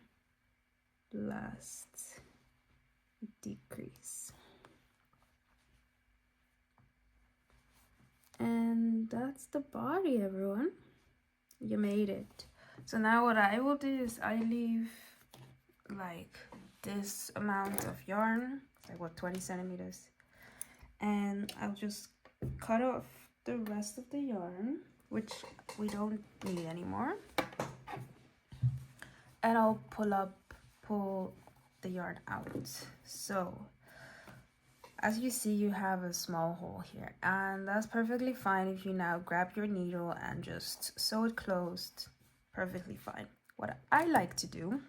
last decrease. And that's the body, everyone. You made it. So now what I will do is I leave like this amount of yarn, like what, 20 centimeters, and I'll just cut off the rest of the yarn, which we don't need anymore, and I'll pull the yarn out. So as you see, you have a small hole here, and that's perfectly fine. If you now grab your needle and just sew it closed, perfectly fine. What I like to do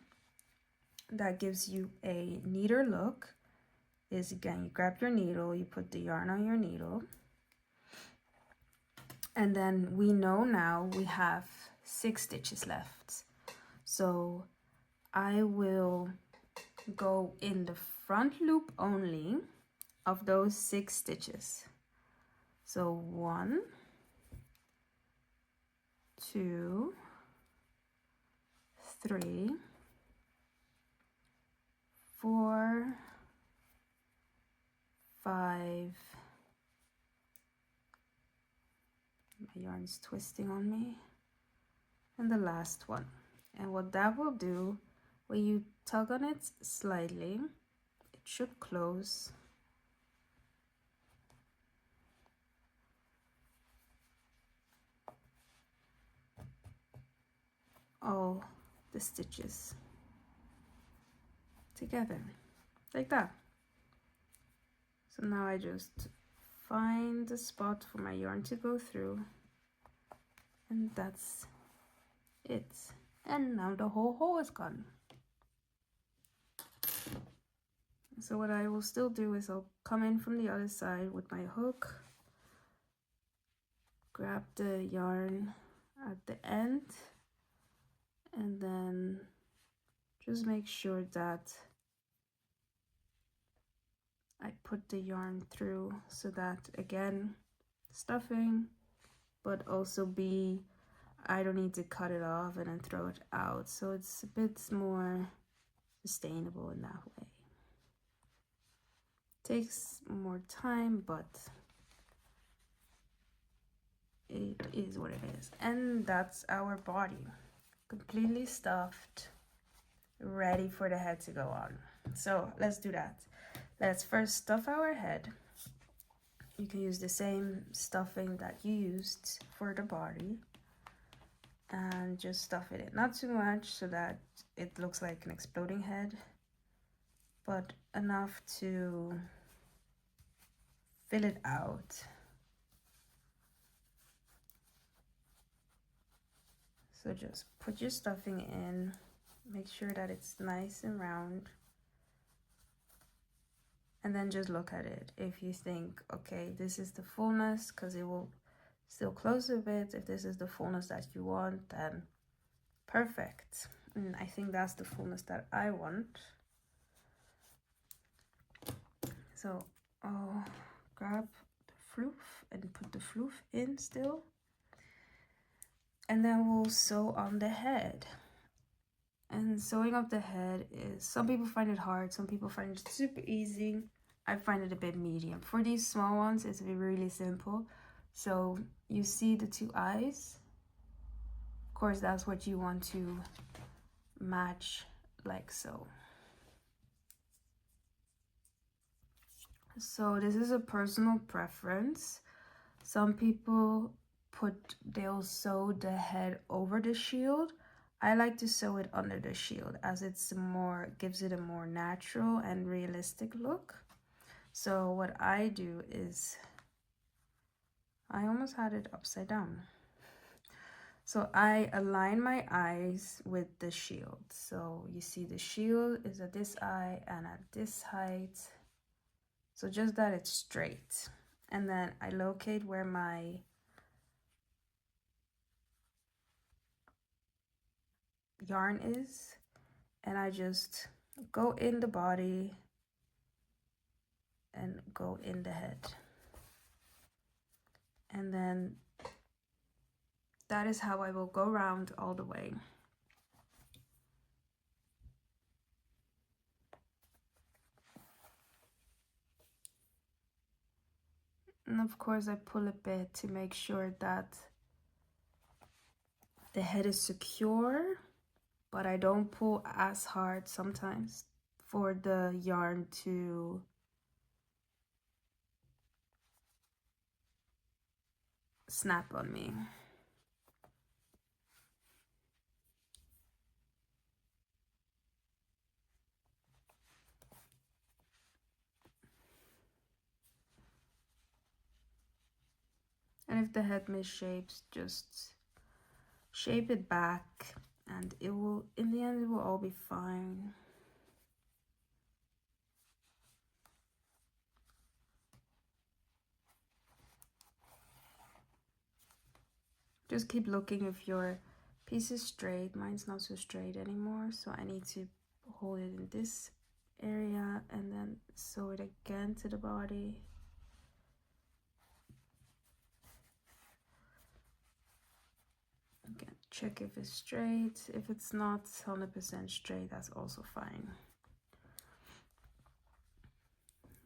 that gives you a neater look is, again, you grab your needle, you put the yarn on your needle, and then we know now we have 6 stitches left. So I will go in the front loop only of those 6 stitches. So 1, 2, 3, 4, 5. My yarn's twisting on me. And the last one. And what that will do, when you tug on it slightly, it should close. All the stitches together, like that. So now I just find the spot for my yarn to go through, and that's it. And now the whole hole is gone. So what I will still do is I'll come in from the other side with my hook, grab the yarn at the end, and then just make sure that I put the yarn through, so that again, stuffing, but also I don't need to cut it off and then throw it out, so it's a bit more sustainable in that way. Takes more time, but it is what it is. And that's our body, completely stuffed, ready for the head to go on. So let's do that. Let's first stuff our head. You can use the same stuffing that you used for the body, and just stuff it in. Not too much so that it looks like an exploding head, but enough to fill it out. So just put your stuffing in, make sure that it's nice and round, and then just look at it. If you think, okay, this is the fullness, because it will still close a bit. If this is the fullness that you want, then perfect. And I think that's the fullness that I want. So I'll grab the floof and put the floof in still. And then we'll sew on the head. And sewing up the head is, some people find it hard, some people find it super easy. I find it a bit medium. For these small ones, it's really simple. So you see the 2 eyes. Of course, that's what you want to match, like so. So this is a personal preference. Some people they'll sew the head over the shield. I like to sew it under the shield, as gives it a more natural and realistic look. So what I do is, I almost had it upside down. So I align my eyes with the shield. So you see the shield is at this eye and at this height. So just that it's straight. And then I locate where my yarn is, and I just go in the body and go in the head. And then that is how I will go around all the way. And of course I pull a bit to make sure that the head is secure, but I don't pull as hard sometimes for the yarn to snap on me. And if the head misshapes, just shape it back, and it will, in the end, it will all be fine. Just keep looking if your piece is straight. Mine's not so straight anymore, so I need to hold it in this area and then sew it again to the body. Again, check if it's straight. If it's not 100% straight, that's also fine.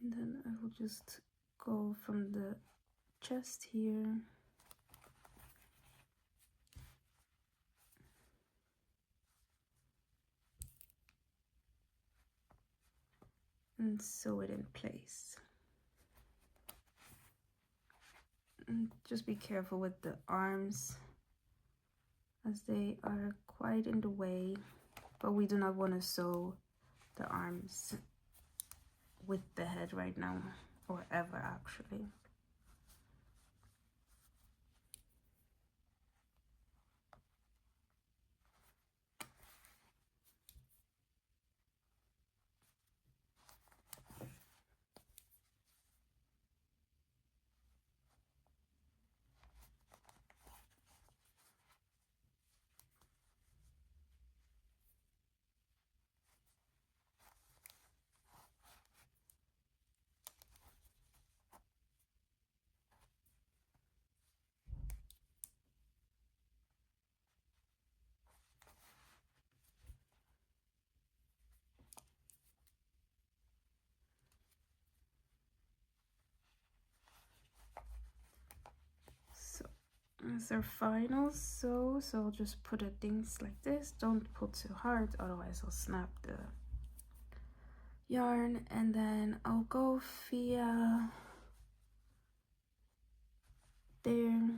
And then I will just go from the chest here. And sew it in place. And just be careful with the arms, as they are quite in the way, but we do not want to sew the arms with the head right now, or ever actually. As our final sew, so I'll just put it things like this. Don't pull too hard, otherwise I'll snap the yarn. And then I'll go via there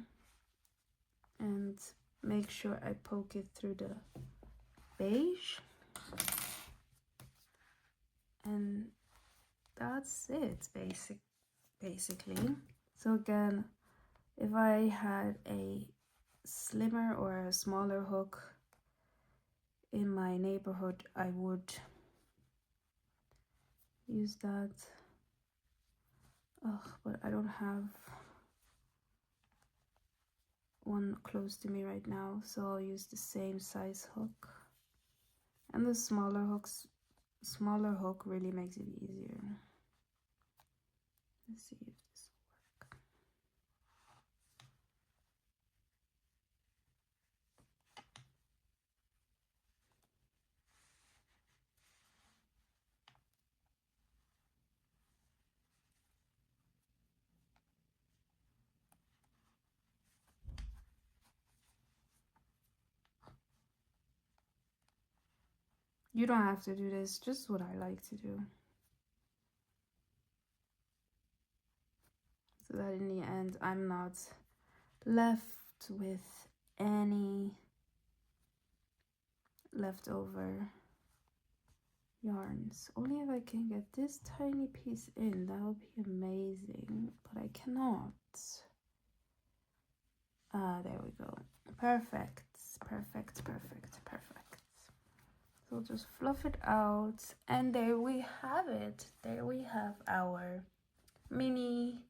and make sure I poke it through the beige, and that's it basically. So again, if I had a slimmer or a smaller hook in my neighborhood, I would use that. But I don't have one close to me right now, so I'll use the same size hook. And the smaller hook really makes it easier. Let's see if this will work. You don't have to do this, just what I like to do. So that in the end, I'm not left with any leftover yarns. Only if I can get this tiny piece in, that would be amazing, but I cannot. There we go. Perfect. So just fluff it out, and there we have it. There we have our mini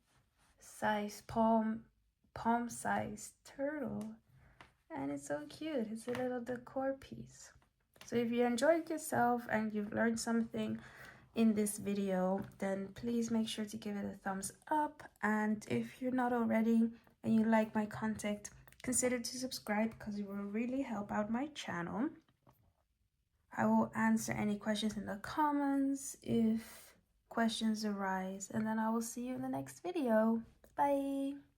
size palm size turtle, and it's so cute. It's a little decor piece. So if you enjoyed yourself and you've learned something in this video, then please make sure to give it a thumbs up. And if you're not already and you like my content, consider to subscribe, because it will really help out my channel. I will answer any questions in the comments if questions arise, and then I will see you in the next video. Bye!